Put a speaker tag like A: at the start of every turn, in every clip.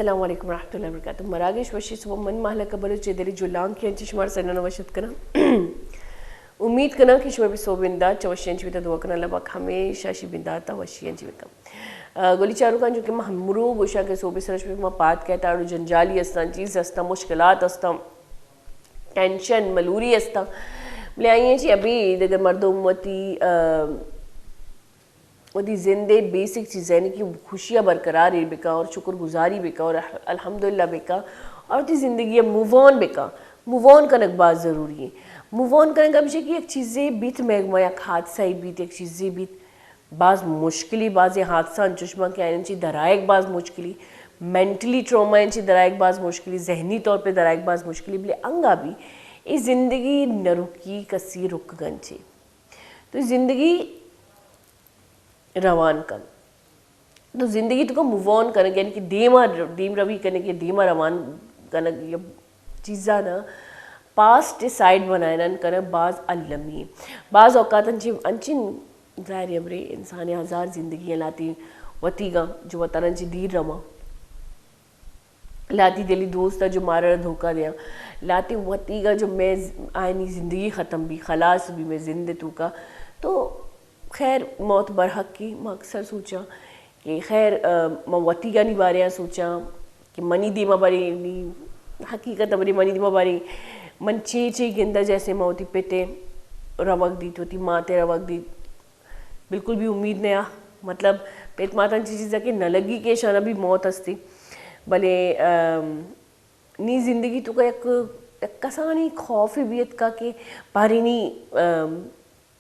A: अस्सलाम वालेकुम रहमतुल्लाहि व बरकातुहू मरागेश वशीस व मन महल कबर चेदरी जुलांग के चश्मार सनन वशत कना उम्मीद कना कि शुभ सोबिंदा चवशियन चिविता दुआ कना लबक हमेशा शिबिंदा ता वशियन चिविका गोली चारू का जो कि हमरू गोशा के सोबे सरश पे पात कहता और जंजाली अस्ता चीज अस्ता मुश्किलात अस्ता टेंशन मलूरी अस्ता ले आई हैं जी अभी अगर मर्दों मती वही जिंदे बेसिक चीज़ है कि खुशियाँ बरकरार रही बेका और शुक्रगुजारी बेका और अल्हम्दुलिल्लाह बेका और ती ज़िंदगी मूव ऑन बेका मूव ऑन करने बात ज़रूरी है मूव ऑन करने का विषय कि एक चीज़ें बीत में एक हादसा ही बीत एक चीज़ें बीत बाज़ मुश्किली बाज़ हादसा चश्मा के आने चाहिए दरायक बाज़ मुश्किली मेंटली ट्रॉमा चाहिए दरायक बाज़ मुश्किली जहनी तौर पर दरायक बाज़ मुश्किली बोले अंगा भी ये ज़िंदगी न रुकी कसी रुक गंचे तो ज़िंदगी रवान कर तो ज़िंदगी तो मूव ऑन करने यानी कि दीम रवि करने के धीमा रवान करने ये चीज़ा ना पास्ट साइड बनाए कर बाज़ अलमी बाज़ औकात अंचिन ज़ाहिर अमरे इंसान हज़ार ज़िंदगी लाती वतीगा जो वतरन ची दीर रमा लाती दिली दोस्त जो मारा धोखा दिया लाती वतीगा जो मैं आयनी ज़िंदगी ख़त्म भी खलास भी मैं जिंदे तू का तो खैर मौत बरहक की मैं अक्सर सोचा कि खैर मवती का नहीं बारे सोचा कि मनी दीमा बारी हकीकत बड़ी मनी दीमा बारी मन चे गिंदा जैसे मौती पेटे रवक दी थोती माते रवक दी बिल्कुल भी उम्मीद नहीं आ मतलब पेट माता चीज़ कि न लगी के शाना भी मौत हस्ती भले नी जिंदगी तो का एक कसानी खौफ बीत का कि बारी नी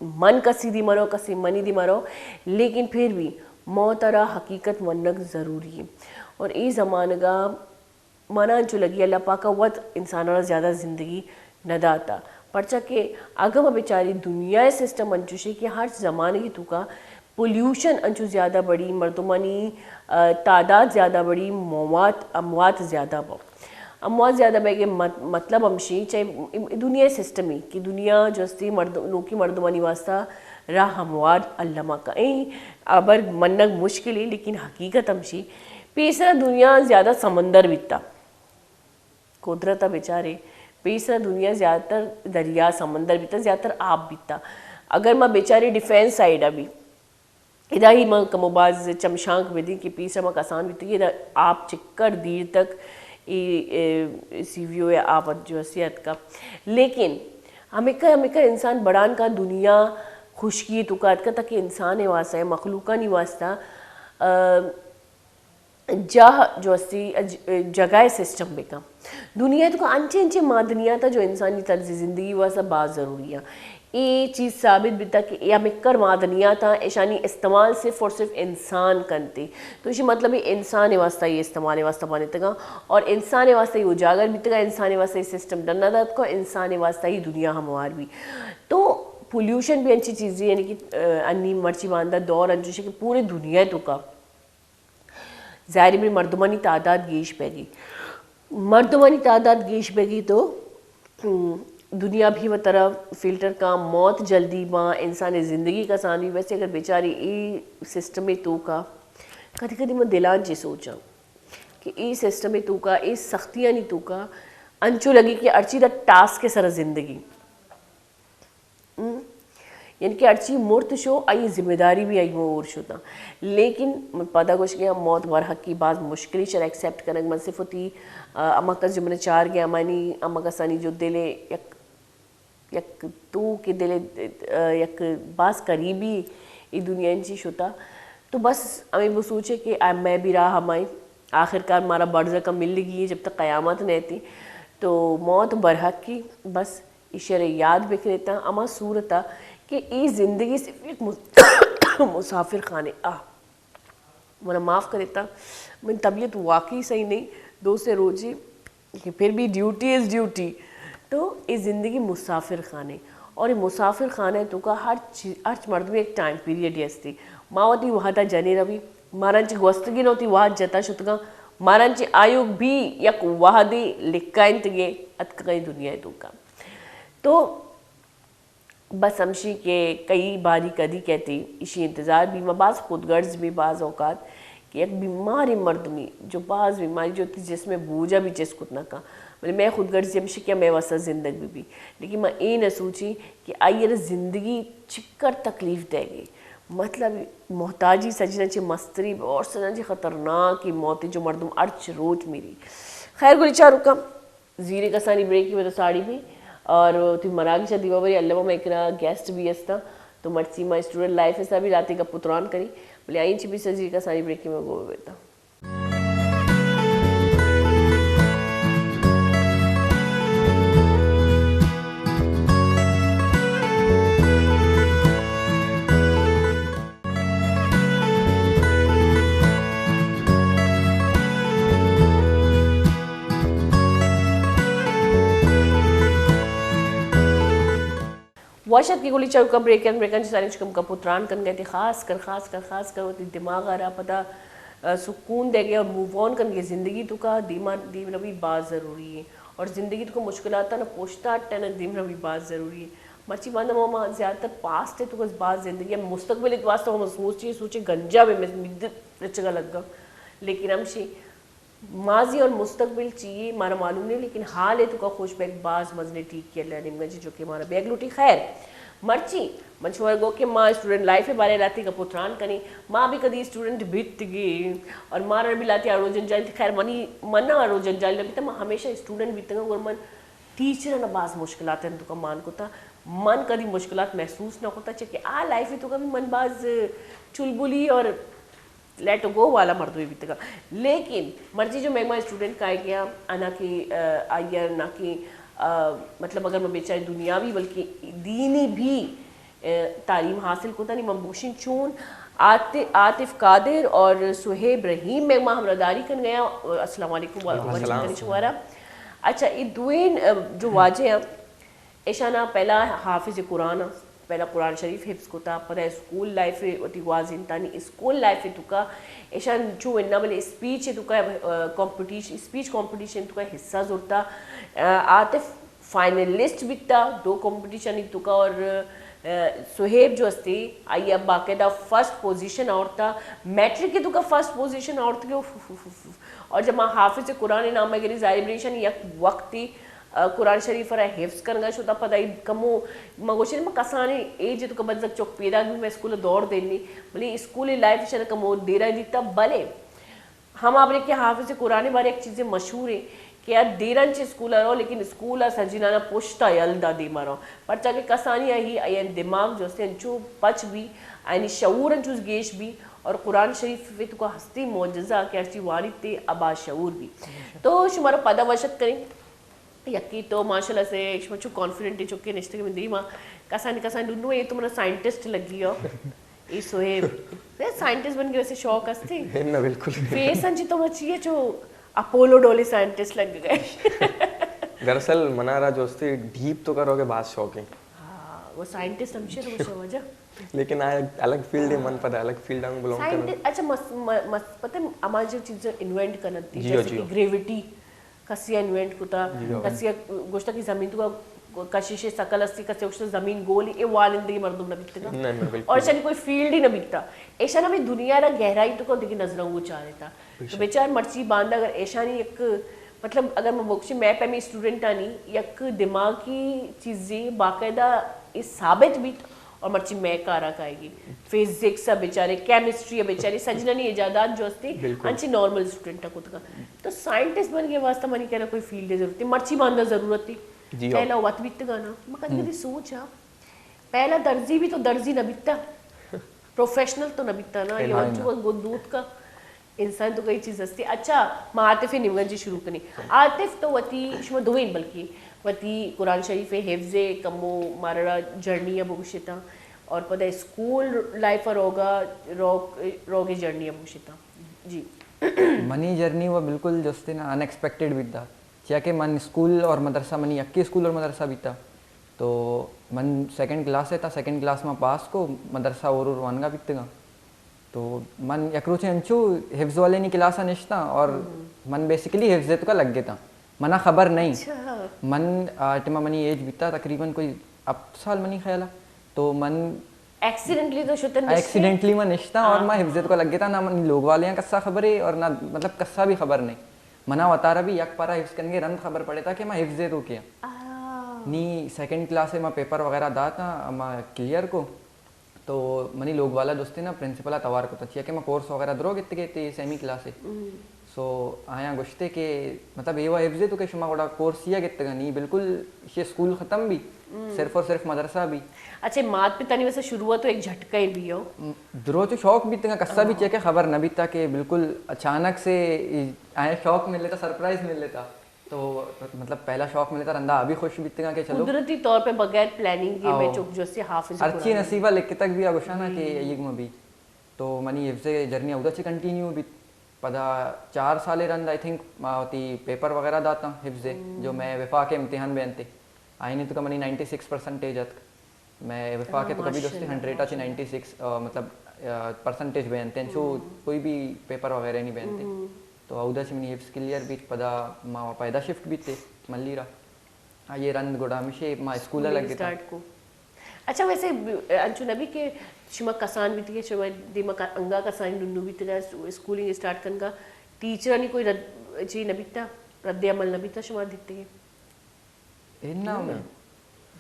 A: मन कसी दी मरो कसी मनी दी मरो लेकिन फिर भी मौत अरा हकीकत मनक ज़रूरी है और ये ज़माने का मना जो लगी अल्लाह पाक का वत इंसान ज़्यादा ज़िंदगी न दाता पर्चा के अगम बेचारी दुनिया सिस्टम अंचुशे कि हर ज़माने की तुका पोल्यूशन अंचु ज़्यादा बड़ी मर्दमानी तादाद ज़्यादा बड़ी अमवात ज़्यादा बहु अमवात ज़्यादा बैगे मतलब हमशी चाहे दुनिया सिस्टम ही कि दुनिया जस्ती लोकी मर्दमानी वास्ता राह हमवार अल्लामा का अबर मनक मुश्किल है लेकिन हकीकत हमशी पेसरा दुनिया ज़्यादा समंदर बीतता कुदरत बेचारे पेसरा दुनिया ज़्यादातर दरिया समंदर बीतता ज़्यादातर आप बीतता अगर मैं बेचारे डिफेंस साइड अभी इधर ही मैं कमोबाज चमशांक विधि की पीसरा मैं आसान बीती इधर आप चिक्कर देर तक सीवियो या आवत जो हसीयत का लेकिन हमें इंसान बड़ान का दुनिया खुशकी तुकात का ताकि इंसान वास्ता है मखलूका नहीं वास्ता जह जो हसी जगह सिस्टम बेका दुनिया तो अंचे अंचे मादनियात जो इंसानी तर्ज ज़िंदगी वास्ता बात ज़रूरी है ये चीज़ साबित बीता कि या मिक्कर मादनियात ऐशानी इस्तेमाल सिर्फ और सिर्फ इंसान करते तो इसी मतलब ये इंसान वास्ता ये इस्तेमाल वास्ता बने तगा और इंसान वास्ता ही उजागर भी तगा इंसान वास्ता ही सिस्टम डरना था को इंसान वास्ता ही दुनिया हमार भी तो पोल्यूशन भी अच्छी चीज़ है यानी कि अन्नी मर्ची बांधा दौर अंजुशे कि पूरे दुनिया तो का ज़ाहिर में मर्दमानी तादाद गेश पैगी मर्दमानी तादाद गेश पैगी तो दुनिया भी वह तरफ फ़िल्टर का मौत जल्दी माँ इंसान ज़िंदगी का सानी वैसे अगर बेचारी ये सिस्टम में तो का कभी कभी मैं दिलान ची सोचा कि ये सिस्टम में तो का ये सख्तियाँ नहीं तो का अंचो लगी कि अर्ची द टास्क के सर ज़िंदगी यानी कि अर्ची मुर्त शो आई जिम्मेदारी भी आई वो और शुदा लेकिन पता कुछ किया मौत वरहक की बात मुश्किल चल एक्सेप्ट करने मन सिर्फ होती अम्मा का जो मैंने चार गया मानी अम्मा का सानी जो दिले यक तू के दिले यक बास करीबी ये दुनिया इन चीज़ होता तो बस हमें वो सोचे कि मैं भी रहा हमारी आखिरकार हमारा बर्ज़ का मिल गई है जब तक क़यामत नहीं थी तो मौत बरहक की बस इशर याद बिखरेता अमा सूरता कि ये ज़िंदगी सिर्फ एक मुसाफिर खाने मैंने माफ़ करेता मेरी तबीयत वाकई सही नहीं दो से रोज़ी कि फिर भी ड्यूटी इज़ ड्यूटी तो ये ज़िंदगी मुसाफिर खाने और ये मुसाफिर खाने तो का हर मर्द में एक टाइम पीरियड हस्ती मावती वहाँ था जने रवि मारांची गोस्तगी नहोती वहाँ जता शुतगा मारांची आयोग भी यक वाहदी लिक्काइन तगे अतकई दुनिया तो का तो बस हमशी के कई बारी कदी कहती इसी इंतज़ार भी मबाज खुद गर्ज भी बाज़ औकात कि एक बीमारी मर्दमी जो बाज़ बीमारी जो थी जिसमें बूझा भी चेस कुतना का मतलब मैं खुद गर्जी हमेशा क्या मैं वसा ज़िंदगी भी लेकिन मैं ये न सोची कि आइए ज़िंदगी चिक्कर तकलीफ़ देगी मतलब मोहताजी सजना ची मस्तरी और सजना ची ख़तरनाक की मौतें जो मर्दम अर्च रोज मेरी खैर गुली चारुका जीरे का सानी ब्रेक की में तो साड़ी भी और तुम मना की दीवा बरी अल्लाह में एक गेस्ट भी हस्ता तो मर्ची माई स्टूडेंट लाइफ ऐसा भी रात का पुत्रान करी बोले आई भी सजी का सानी ब्रेक की में वो बेटा वाशत की गोली चौका ब्रेकन ब्रेकन सारी चुकम का पुत्रान कन गए थे खास कर वो दिमाग आ रहा पता सुकून दे गया और मूव ऑन कर गए ज़िंदगी तो का दीमा दीम नबी बात ज़रूरी है और ज़िंदगी तो को मुश्किलात ना पोछता ना दीम नबी बात ज़रूरी है मर्ची बांधा मामा ज़्यादातर पास्ट है तो बस बात ज़िंदगी हम मुस्तकबिल के वास्ते हम सोचे गंजा में रचगा लग गया लेकिन हम शी माजी और मुस्तकबिल चाहिए हमारा मालूम नहीं लेकिन हाल है तो का खुश बैग बाज मजने ठीक किया निमगंज जो कि हमारा बैग लूटी खैर मर्ची मंशवर गो के माँ स्टूडेंट लाइफ बारे लाती का पुत्रान कनी माँ भी कदी स्टूडेंट बीत गई और मार भी लाती आरोजन जाए खैर मनी मना आरोजन जाए लगी तो हमेशा स्टूडेंट बीतेगा और मन टीचर ना बाज मुश्किल आते हैं तो का मान को था मन कभी मुश्किल महसूस ना होता चाहिए आ लाइफ है तो कभी मन बाज चुलबुली और लेट गो वाला मर्द भी बीतेगा लेकिन मर्जी जो मैगमा स्टूडेंट का गया ना कि आयर ना कि मतलब अगर मैं बेचारी दुनियावी बल्कि दीनी भी तालीम हासिल होता नहीं ममबूशिन चून आतिफ कादिर और सुहेब रहीम मैगमा हमरादारी कर गया अस्सलाम वालेकुम अच्छा ये दुइन जो वाजे हैं ऐशाना पहला हाफिज कुरान पहला कुरान शरीफ हिफ्स को था पता स्कूल लाइफ वती वाजिन तानी स्कूल लाइफ तुका ऐसा जो इन्ना बले स्पीच तुका कंपटीशन स्पीच कंपटीशन तुका हिस्सा जुड़ता आतिफ फाइनलिस्ट भी था 2 कंपटीशन तुका और सुहेब जो अस्ती आई अब बाकायदा फर्स्ट पोजीशन और था मैट्रिक के तुका फर्स्ट पोजीशन और थी और जब मैं हाफिज कुरान नाम में गिरी जारिब्रेशन एक वक्त थी कुरान शरीफ रा हिफ्स करना शुदा पता कमो मगोशन में कसाने एज तो कबज चौक पैदा भी मैं स्कूल दौड़ देनी भले स्कूल लाइफ शर कमो देरा दीता भले हम आपने के हाफिज कुरान बारे एक चीज़ें मशहूर है कि यार देरन चे स्कूल रहो लेकिन स्कूल सजीना पोछता यलदा दे मारो पर चाहे कसानी ही अयन दिमाग जो से अंचू पच भी आयनी शऊर अंचूस गेश भी और कुरान शरीफ में तो हस्ती मोजज़ा के अर्ची वालिद थे अबा शऊर भी तो शुमारा पदा वशत करें यकी तो माशाल्लाह से मचू कॉन्फिडेंट चुके निश्चित में दी माँ कसानी दुनू ये तो मेरा साइंटिस्ट लगी हो ये सोहेब साइंटिस्ट बन के वैसे शौक हस्ती
B: ना बिल्कुल
A: फेस अंची तो मची जो अपोलो डोले साइंटिस्ट लग गए
B: दरअसल मनारा जो थी डीप तो करोगे बात शौक है
A: हाँ वो साइंटिस्ट हमसे तो मुझे वजह
B: लेकिन अलग फील्ड है मन पता अलग फील्ड में बिलोंग करना
A: अच्छा मस्त पता है हमारी जो चीज़ें इन्वेंट करना थी जैसे कि ग्रेविटी कसिया इन्वेंट कुता कसिया गोश्ता की ज़मीन तो कशिशे सकल अस्ती कसे उस ज़मीन गोली ए वालिंदगी मर्दुम न बिकता और चली कोई फील्ड ही न बिकता ऐसा ना भी दुनिया रा गहराई तो को देखी नजरों को चाह देता तो बेचार मर्ची बांधा अगर ऐसा नहीं एक मतलब अगर मैं बोक्शी मैं पे में स्टूडेंट आनी एक दिमाग की चीज़ें बाकायदा इस साबित भी और मर्ची मैं कारा खाएगी फिजिक्स बेचारे केमिस्ट्री बेचारे सजना नहीं इजादात जो अस्ती अंची नॉर्मल स्टूडेंट का खुद का तो साइंटिस्ट बन के वास्ता मनी कहना कोई फील्ड है जरूरत थी मर्ची बांधा जरूरत थी पहला वत बीत गाना मैं कभी कभी सोचा पहला दर्जी भी तो दर्जी न बीतता प्रोफेशनल तो न बीतता ना ये जो दूध का इंसान तो कई चीज़ हस्ती अच्छा मैं आतिफ निमगंज शुरू करनी आतिफ तो वती शुमा दुवेन बल्कि वती कुरान शरीफ हिफ्ज़े कमो मारा जर्नी बुगशिता और पता स्कूल लाइफ रोगा रोगे जर्नी बुगशिता जी
C: मनी जर्नी वो बिल्कुल जस्ते ना अनएक्सपेक्टेड बीता क्या कि मन स्कूल और मदरसा मनी अक्की स्कूल और मदरसा बीता तो मन सेकंड क्लास है था सेकंड क्लास में पास को मदरसा और वानगा बीतेगा तो मन यकरूचे अंचू हिफ्ज़ वाले नी क्लास अनिश्ता और मन बेसिकली हिफ्ज़ तो का लग गया था मना खबर नहीं मन टिमा मनी एज बीता तकरीबन कोई अब साल मनी ख्याल तो मन
A: एक्सीडेंटली तो शुतन
C: एक्सीडेंटली मैं निश्ता और मैं हिफ्ज़ को लग गया था ना मन लोग वाले यहाँ कस्सा खबर है और ना मतलब कस्सा भी खबर नहीं मना बता रहा भी यक पारा हिफ्ज़ करने रंद खबर पड़े था कि मैं हिफ्ज़ तो किया नी सेकंड क्लास से मैं पेपर वगैरह दा था मैं क्लियर को तो मनी लोग वाला दोस्ती ना प्रिंसिपल तवार को तो कि मैं कोर्स वगैरह द्रो कितने थे सेमी क्लास से सो आया गुश्ते के मतलब ये हिफ्ज़ तो के शुमा बड़ा कोर्स किया कितने नहीं बिल्कुल ये स्कूल ख़त्म भी सिर्फ और सिर्फ मदरसा भी
A: अच्छा मात पिता ने वैसे शुरुआत तो एक झटका ही भी हो
C: द्रो जो शौक भी तंगा कस्सा भी चेके खबर न भी था कि बिल्कुल अचानक से आया शौक मिल लेता सरप्राइज मिल लेता तो मतलब पहला शौक मिल लेता रंदा अभी खुश भी तंगा के चलो
A: कुदरती तौर पे बगैर प्लानिंग के मैं चुप जो से हाफिज
C: अच्छी नसीबा लिख तक भी आगोशाना के ये में भी तो मनी हिफ्ज़ जर्नी उधर से कंटिन्यू भी पदा 4 साल रंद आई थिंक मावती पेपर वगैरह दाता हिफ्ज़ जो मैं वफा के इम्तिहान में अंते आई नहीं तो का मनी 96% मैं वफा के तो कभी दोस्ती 100 अच्छी 96 मतलब परसेंटेज बेनते हैं जो कोई भी पेपर वगैरह नहीं बेनते तो उधर से मनी हिफ्ज़ क्लियर भी पदा माँ पैदा शिफ्ट भी थे मल्ली रहा ये रंद गोड़ा हमेशा माँ स्कूल लग गया
A: को अच्छा वैसे अंशु नबी के शुमा कसान भी थी शुमा दिमा का अंगा कसान दुन्नु भी तेरा स्कूलिंग स्टार्ट करने का टीचर नहीं कोई जी नबी था रद्द अमल नबी था शुमा दिखते हैं
C: इन्ना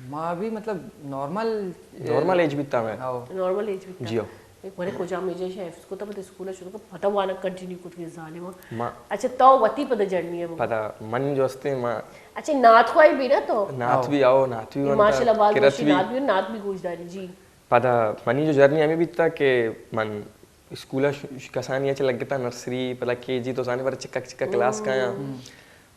C: माँ भी मतलब
B: नॉर्मल एज भी था मैं
A: नॉर्मल एज भी
B: जियो
A: एक बड़े कोजा में जे शेफ को तब स्कूल शुरू का पता वाना कंटिन्यू कुछ के जालिम
B: माँ
A: अच्छा तो वती पता जर्नी है
B: पता मन जो अस्ते माँ
A: अच्छा नाथ को भी ना तो
B: नाथ भी आओ नाथ भी
A: माशाल्लाह बाल
B: किरत भी
A: नाथ भी गुजदारी जी
B: पता मनी जो जर्नी हमें भी था कि मन स्कूल कसानी अच्छे लग गया था नर्सरी पता केजी तो जाने पर चिक्का क्लास का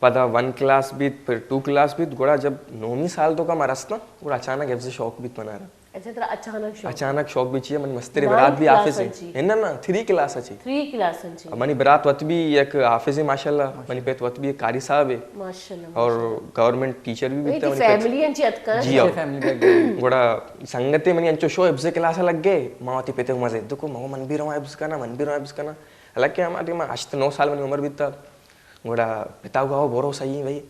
B: पता 1 क्लास भी फिर 2 क्लास भी गोड़ा जब 9वीं साल तो का मरस ना गोड़ा अचानक ऐसे शौक भी बना रहा
A: अच्छा तेरा अचानक
B: शौक भी चाहिए मन मस्तेरी बरात भी ऑफिस है ना 3 क्लास अच्छी
A: 3 क्लास अच्छी
B: मनी बरात वत भी एक ऑफिस है माशाल्लाह मनी पेट वत भी एक कारी साहब है
A: माशाल्लाह
B: और गवर्नमेंट टीचर भी
A: बिता फैमिली अंची अतका
B: जी फैमिली गोड़ा संगते मनी अंचो शो एब्स क्लास लग गए मावती पेते मजे देखो मो मन भी रहा एब्स का ना मन भी रहा एब्स का ना हालांकि हमारे में आज 9 साल मनी उम्र बीता गोड़ा पिता को बोरो सही भाई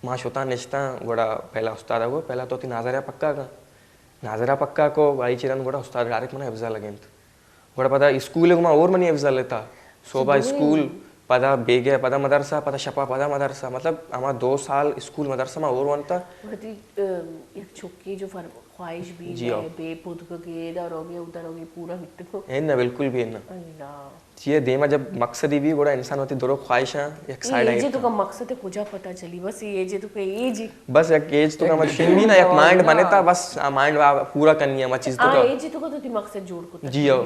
B: माँ शोता निश्ता गोड़ा पहला उस्ताद को पहला तो थी नाजरा पक्का को भाई चिरन गोड़ा उस्ताद डायरेक्ट मना अफजा लगे गोड़ा पता स्कूल में और मनी अफजा लेता शोभा स्कूल पता बेगे पता मदरसा पता शपा पता मदरसा मतलब हमारा 2 साल स्कूल मदरसा में और वनता
A: एक छुक्की जो ख्वाहिश भी है बेपुद के इधर हो गया उधर हो गया पूरा हिट को
B: है ना बिल्कुल भी है ना
A: अल्लाह
B: ये देमा जब मकसद ही भी बड़ा इंसान होती दोनों ख्वाहिशां एक साइड
A: है ये तो का मकसद है कुछ पता चली बस ये जे तो के एज
B: बस एक एज तो का मशीन भी ना एक माइंड बने था बस माइंड पूरा करनी है चीज तो का
A: एज तो का तो मकसद जोड़ को
B: जी हो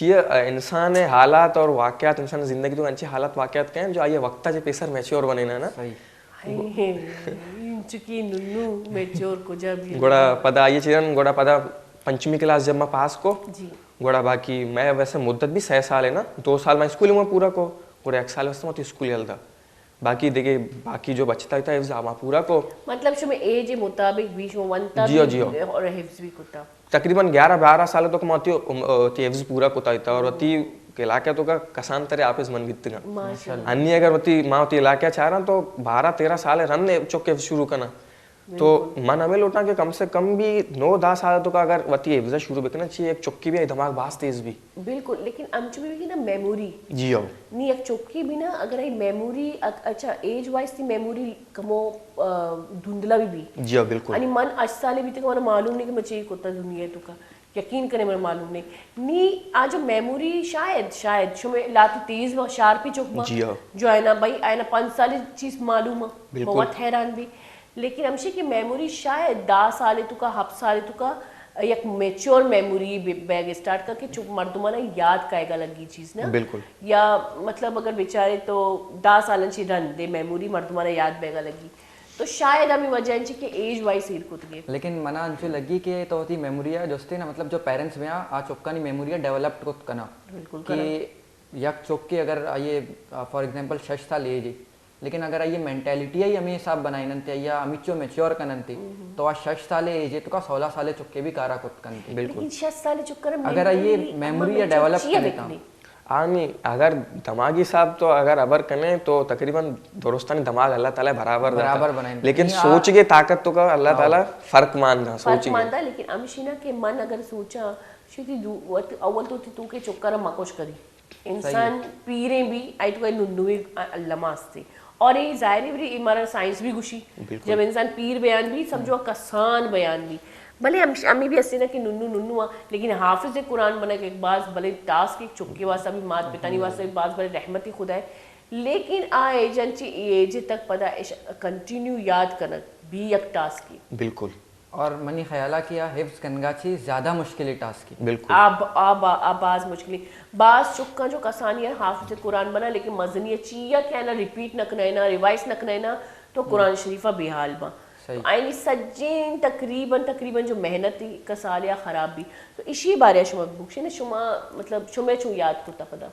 B: ये इंसान है हालात और वाकयात इंसान जिंदगी तो अच्छे हालात वाकयात के जो आइए वक्त जे पेसर मैच्योर बने ना
C: सही
A: चुकी नुन्नू मैच्योर को जब
B: गोड़ा पता ये चिरन गोड़ा पता 5वीं क्लास जब मैं पास को
A: जी
B: गोड़ा बाकी मैं वैसे मुद्दत भी 6 साल है ना 2 साल मैं स्कूल में पूरा को गोड़ा 1 साल वैसे मैं तो स्कूल चलता बाकी देखिए बाकी जो बचता था एग्जाम पूरा को
A: मतलब जो मैं एज के मुताबिक बीच में वनता
B: जियो
A: और हिफ्ज भी कुत्ता
B: तकरीबन 11-12 साल तो कमाती एव्स पूरा कुता था और वती के इलाके तो का कसान तरह आपस मन बीतगा
A: माशाल्लाह
B: अन्य अगर वती माँ वती इलाके चाह रहा तो 12-13 साल रन ने चौके शुरू करना तो मन हमें लौटा के कम से कम भी 9-10 साल तो का अगर वती एव्स शुरू बिकना चाहिए एक चौकी भी दिमाग बास तेज भी
A: बिल्कुल लेकिन अमचु में भी ना मेमोरी
B: जी हो
A: नहीं एक चौकी भी ना अगर ये मेमोरी अच्छा एज वाइज थी मेमोरी कमो धुंधला भी
B: जी हो बिल्कुल
A: आणि मन 8 साल भी तक मला मालूम नहीं कि मैं चाहिए कोता दुनिया तो का यकीन करे मैं मालूम नहीं नी आज मेमोरी शायद शो में लाती तेज व शार्प ही चौक जो है ना भाई आए ना 5 साल चीज मालूम है बहुत हैरान भी लेकिन हमशे की मेमोरी शायद 10 साल तुका हफ साल तुका एक मैच्योर मेमोरी बैग स्टार्ट करके चुप मर्दुमाना याद काएगा लगी चीज ना
B: बिल्कुल
A: या मतलब अगर बेचारे तो 10 साल ची रन दे मेमोरी मर्दुमाना याद बैगा लगी तो शायद हमें वजह है कि एज वाइज सीर कुत गए
C: लेकिन मना अंचु लगी कि तो होती मेमोरिया जोस्ते ना मतलब जो पेरेंट्स में आ चौका नहीं मेमोरिया डेवलप्ड कुत करना
A: बिल्कुल
C: कि यक चौक के अगर ये फॉर एग्जांपल 6 साल एज लेकिन अगर ये मेंटालिटी है हमें हिसाब बनाई नंते या अमिचो मैच्योर करनते तो आ 6 साल एज तो का 16 साल चुके भी कारा कुत करनते
B: बिल्कुल
A: 6 साल चुकर
C: अगर ये मेमोरी या डेवलप करता
B: आनी अगर दिमागी हिसाब तो अगर अबर कने तो तकरीबन दोस्तानी दिमाग अल्लाह ताला बराबर
A: बनाए
B: लेकिन सोच के ताकत तो का अल्लाह ताला फर्क मानता
A: लेकिन अमशीना के मन अगर सोचा शिती अव्वल तो तू के चुक्कर माकोश करी इंसान पीरे भी आई तो नुन्नुए अल्लमा असते और ये जाहिर है हमारा साइंस भी गुशी जब इंसान पीर बयान भी समझो कसान बयान भी भले अम्मी भी हंसते ना कि नुन्नू नुन्नू आ लेकिन हाफिज कुरान बना के एक बात भले टास्क एक चुक्के वास्ता भी मात पिता नहीं वास्ता भी बात भले रहमत ही खुदा है लेकिन आ एजेंसी एज तक पता कंटिन्यू याद करना भी एक टास्क की
B: बिल्कुल
C: और मनी ख्याला किया हिफ्स कनगाची ज़्यादा मुश्किल टास्क की
B: बिल्कुल
A: बाज मुश्किल बाज चुक्का जो कसानिया हाफिज कुरान बना लेकिन मजनी चिया क्या ना रिपीट न करना रिवाइज न करना तो कुरान शरीफा बेहाल बा तो आईनी सज्जेन तकरीबन जो मेहनत कसालिया खराब भी तो इसी बारे शुमा बुक्शे ने शुमा मतलब शुमे छु याद को तपदा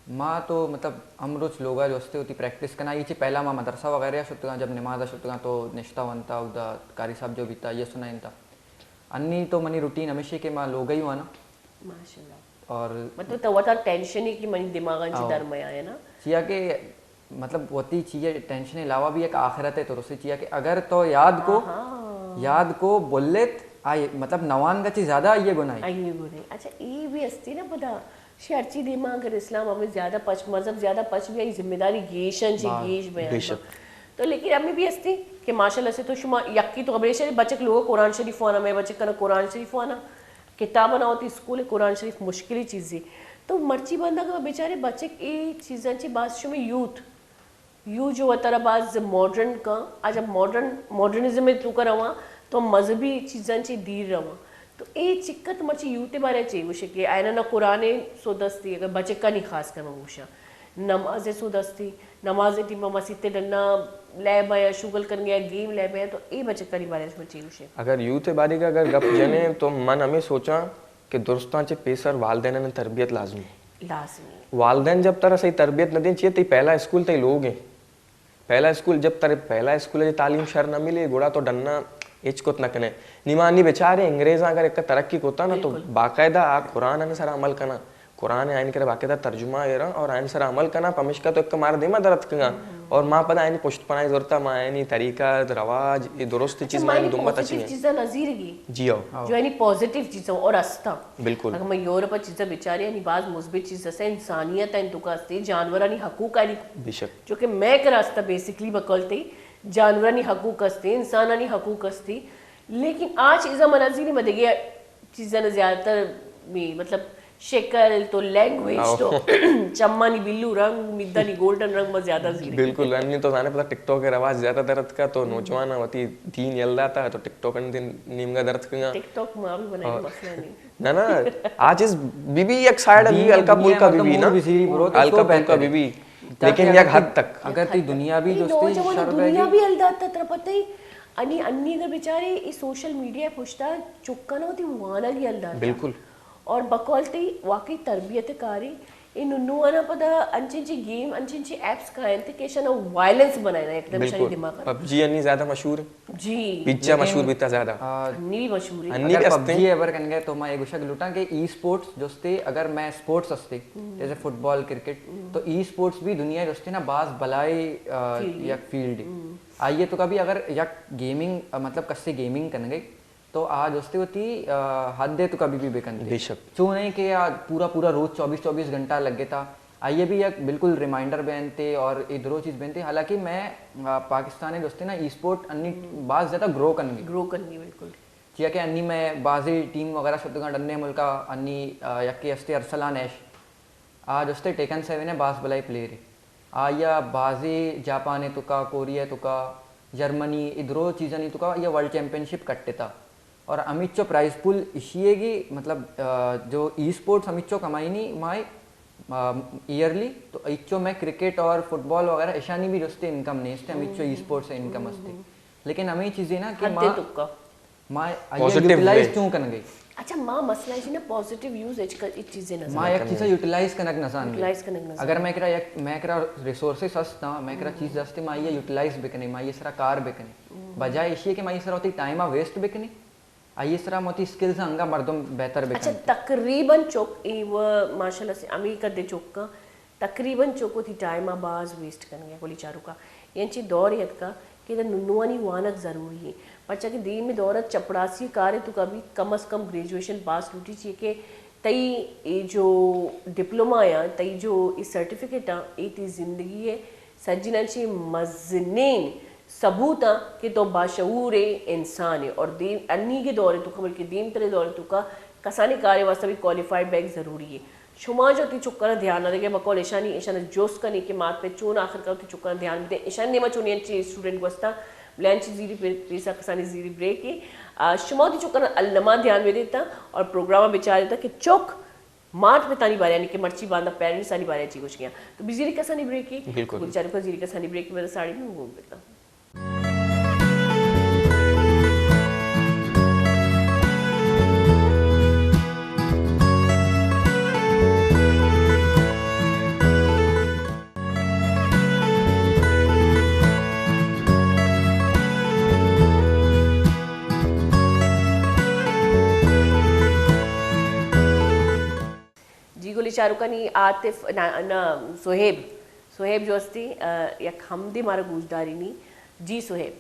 C: माँ तो मतलब हम रोज लोगा जो हस्ते होती प्रैक्टिस करना ये पहला माँ मदरसा वगैरह शुतगा जब नमाज शुतगा तो निश्ता वनता उदा कारी साहब जो बीता ये सुना था अन्नी तो मनी रूटीन हमेशा के माँ लोग ही हुआ ना
A: माशाल्लाह
C: और
A: मतलब तो वता टेंशन ही कि मनी दिमागांची दरमया है ना
C: चिया के मतलब होती चीज़ें टेंशन के अलावा भी एक आखिरत है तो उससे चिया कि अगर तो याद को बोले आए मतलब नवान का चीज़ ज़्यादा ये गुनाई
A: अच्छा ये भी हस्ती ना पता शर्ची दिमा अगर इस्लाम हमें ज़्यादा पच मजहब ज़्यादा पच भी आई जिम्मेदारी गेशन से गेश बयान तो लेकिन हमें भी हस्ती कि माशाल्लाह से तो शुमा यक्की तो हमेशा बच्चे लोग कुरान शरीफ आना मैं बच्चे का कुरान शरीफ आना किताब ना होती स्कूल कुरान शरीफ मुश्किल ही चीज़ है तो मर्ची बंदा का बेचारे बच्चे ये चीज़ांची बात शुमे यूथ जो तरह बाज मॉडर्न का आज अब मॉडर्निज्म में तू कर रहा तो मजहबी चीज़ांची दीर रहा तो ये चिक्कत मर्ची यूते बारे चाहिए वो कि आयना ना कुराने सोदस्ती अगर बच्चे का नहीं खास कर वूशा नमाज़ें सोदस्ती नमाज़ें टीमा मसीते डरना लैब या शुगल कर गया गेम लैब है तो ये बच्चे करी बारे में चाहिए उसे
B: अगर यूथ बारी का अगर गप जने तो मन हमें सोचा कि दोस्तांचे पेसर वालदैन ने तरबियत लाजमी वालदैन जब तरह सही तरबियत न दें चाहिए तो पहला स्कूल तो लोग हैं पहला स्कूल जब तरह पहला स्कूल है तालीम शर न मिले गोड़ा तो डरना इचकुत न कने निमानी बेचारे अंग्रेज़ अगर एक तरक्की होता ना तो बाकायदा आ कुरान आने सारा अमल करना कुरान आइन करे बाकायदा तर्जुमा ये रहा और आइन सारा अमल करना पमिशका तो एक मार दे मैं दरत कगा और माँ पता आइन पुष्ट पनाई जरूरत माँ आइन तरीका रवाज ये दुरुस्त चीज़ माँ दुम्बा तची है
A: चीज़ें नज़ीर की
B: जी आओ
A: जो यानी पॉजिटिव चीज़ें और रास्ता
B: बिल्कुल
A: अगर मैं यूरोप चीज़ें बेचारे यानी बाज मुस्बित चीज़ से इंसानियत है इनका अस्ते जानवर यानी हकूक यानी
B: बेशक
A: जो कि मैं का रास्ता बेसिकली बकलते जानवर यानी हकूक अस्ते इंसान यानी हकूक अस्ते लेकिन आज चीज़ा मनाजीरी में देखिए चीज़ें ज़्यादातर में मतलब शक्ल तो लैंग्वेज तो चम्मानी बिल्लू रंग मिद्दानी गोल्डन रंग में ज़्यादा जीरे
B: बिल्कुल अन्य तो जाने पता टिकटॉक के रवाज ज़्यादा दर्द का तो नौजवान होती तीन यल्दा था तो टिकटॉक दिन नीम का दर्द का
A: टिकटॉक में भी बनाए मसला नहीं
B: ना आज इस बीबी एक साइड अभी अलका पुलका बीबी ना अलका पुलका बीबी लेकिन एक हद तक
C: अगर ती दुनिया भी
A: दुनिया भी अलदा तत्र पता ही अन्नी अगर बेचारे इस सोशल मीडिया पुछता चुक्का ना होती वाना की अलदा
B: बिल्कुल
A: और बकौलती वाकई तरबियत कारी इन नुआना पता अंची गेम अंची एप्स का थे केशन वायलेंस बनाना एकदम शनी दिमाग
B: पबजी अन्नी ज्यादा मशहूर है
A: जी
B: पिज्जा मशहूर भी था ज्यादा
A: अन्नी मशहूर है
C: अगर पबजी एवर कन गए तो मैं एक उशक लुटा के ई स्पोर्ट्स जोस्ते अगर मैं स्पोर्ट्स असते जैसे फुटबॉल क्रिकेट तो ई स्पोर्ट्स भी दुनिया जोस्ते ना बाज बलाई या फील्ड आइए तो कभी अगर या गेमिंग मतलब कस्से गेमिंग करने गई तो आज उसते होती हद दे तो कभी भी बेकन
B: बेशक
C: चू नहीं कि आज पूरा रोज 24 घंटा लग गया था आइए भी एक बिल्कुल रिमाइंडर बनते और इधरो चीज़ बनते हालांकि मैं पाकिस्तानी दोस्ती ना ई स्पोर्ट अन्नी बाज ज़्यादा ग्रो करनी
A: बिल्कुल
C: चिया कि अन्नी मैं बाजी टीम वगैरह शुद्ध अन्य मुल्का अन्नी यक्की हस्ते अरसलान ऐश आज उसते टेकन 7 है बास बलाई प्लेयर आया बाजी जापान तुका कोरिया तुका जर्मनी इधरो चीज़ा नहीं तुका या वर्ल्ड चैंपियनशिप कट्टे था और अमित चो प्राइस पुल इशिए की मतलब जो ई स्पोर्ट्स अमित चो कमाई नहीं माई ईयरली तो इच्छो मैं क्रिकेट और फुटबॉल वगैरह ईशानी भी दोस्ते इनकम नहीं इससे अमित चो ई स्पोर्ट्स से इनकम असते लेकिन हमें चीज़ें ना कि माँ यूटिलाइज क्यों कर गई
A: अच्छा माँ मसला है ना पॉजिटिव यूज इस चीजें ना
C: माँ एक चीज़ यूटिलाइज करना नसान अगर मैं करा रिसोर्सेस हस्ता मैं करा चीज़ हस्ते माँ ये यूटिलाइज बिकने माँ ये सारा कार बिकने बजाय इसी कि माँ ये सारा होती टाइम वेस्ट बिकने आइए सरा मोती स्किल्स हंगा मर्दम बेहतर बेहतर
A: अच्छा तकरीबन चौक वो माशाल्लाह से अमेरिका दे चौक का तकरीबन चौको थी टाइम आबाज वेस्ट करने गया बोली चारू का यांची दौर यत का कि नुनुआनी वानक ज़रूरी है बच्चा की दी में दौरत चपड़ासी कार्य तो कभी कम अज़ कम ग्रेजुएशन पास लूटी चाहिए कि तई ये जो डिप्लोमा या तई जो ये सर्टिफिकेट आ ये ती जिंदगी है सज्जनाची मजनेन सबूत आ कि तो बाशऊर इंसान है और दीन अन्नी के दौरे तो खबर के दीन तरे दौरे तो का कसानी कार्य वास्ते भी क्वालिफाइड बैग जरूरी है शुमा जो ती चुक्कर ध्यान ना दे बकौल ईशानी ईशान जोश कनी के मात पे चून आखिर का ती चुक्कर ध्यान दे ईशान नेमा चुनियन ची स्टूडेंट वस्ता ब्लैंच जीरी पेसा कसानी जीरी ब्रेक की शुमा ती चुक्कर अल्लमा ध्यान में देता और प्रोग्राम बेचार देता कि चौक मार्च में तानी बारे यानी कि मर्ची बांधा पेरेंट्स आनी बारे चीज कुछ किया तो बिजीरी कसानी ब्रेक की
B: बिल्कुल
A: बेचारे को जीरी कसानी ब्रेक की वजह साड़ी में घूम बेटा शाहरुखानी आतिफ ना सोहेब जो असती एक हमदे मारा गुजदारिनी जी सोहेब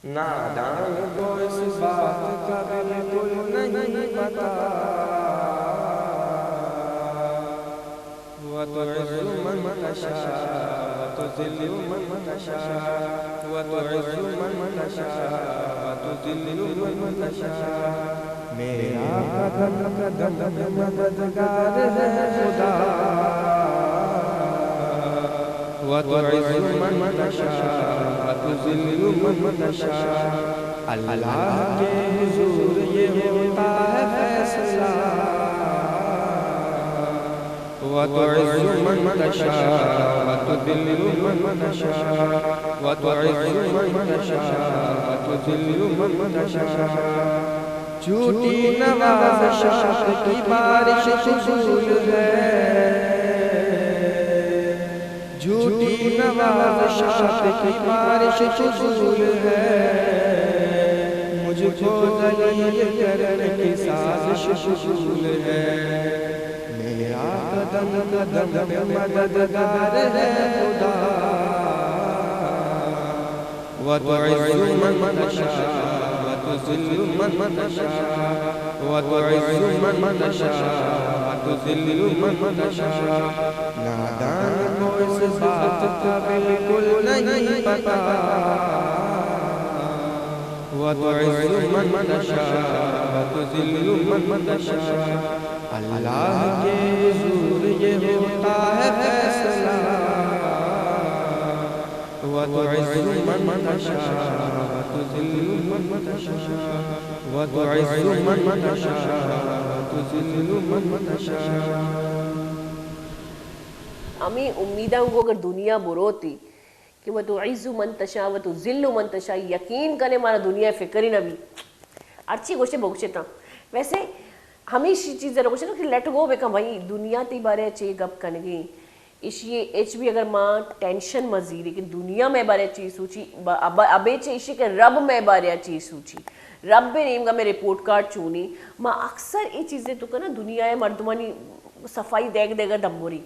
B: नादान को इस बात का बिल्कुल नहीं पता व तुइज़्ज़ु मन तशा व तुज़िल्लु मन तशा व तुइज़्ज़ु मन तशा व तुज़िल्लु मन तशा मेरा कदम कदम में मददगार है खुदा व तुइज़्ज़ु मन तशा व तुज़िल्लु मन तशा अल्लाह के हुजूर ये होता है फैसला व तुइज़्ज़ु मन तशा व तुज़िल्लु मन तशा व तुइज़्ज़ु मन तशा व तुज़िल्लु मन तशा झूठी नवाज़िश की बारिश फुज़ूल है झूठी नवाज़िश की बारिश फुज़ूल है मुझको ज़लील करने की साज़िश फुज़ूल है मेरा कदम कदम में मददगार है खुदा व तुइज़्ज़ु मन तशा तुज़िल्लु मन तशा व तुइज़्ज़ु मन तशा व तुज़िल्लु मन तशा नादान को इस बात का बिल्कुल नहीं पता व तुइज़्ज़ु मन तशा व तुज़िल्लु मन तशा अल्लाह के हुजूर ये होता है फैसला व तुइज़्ज़ु मन तशा व तुज़िल्लु मन तशा व तुइज़्ज़ु मन तशा व तुज़िल्लु मन तशा
A: हमें उम्मीदा को अगर दुनिया बुरोती कि वह तो इज़्ज़ु मन तशा व तो ज़िल्लु मन तशा यकीन करने हमारा दुनिया फिक्र ही ना भी अच्छी गोष्ट बगुचेता वैसे हमेशा चीज़ जरा कुछ ना कि लेट गो बेका भाई दुनिया ती बारे अच्छे गप करने गई इशिए एच भी अगर माँ टेंशन मजीरी कि दुनिया में बारे चीज सूची अबे चे इशी के रब में बारे चीज सूची रब में नेम का मैं रिपोर्ट कार्ड चूनी माँ अक्सर ये चीज़ें तो ना दुनिया है मर्दमानी सफाई देख देगा दम्बोरी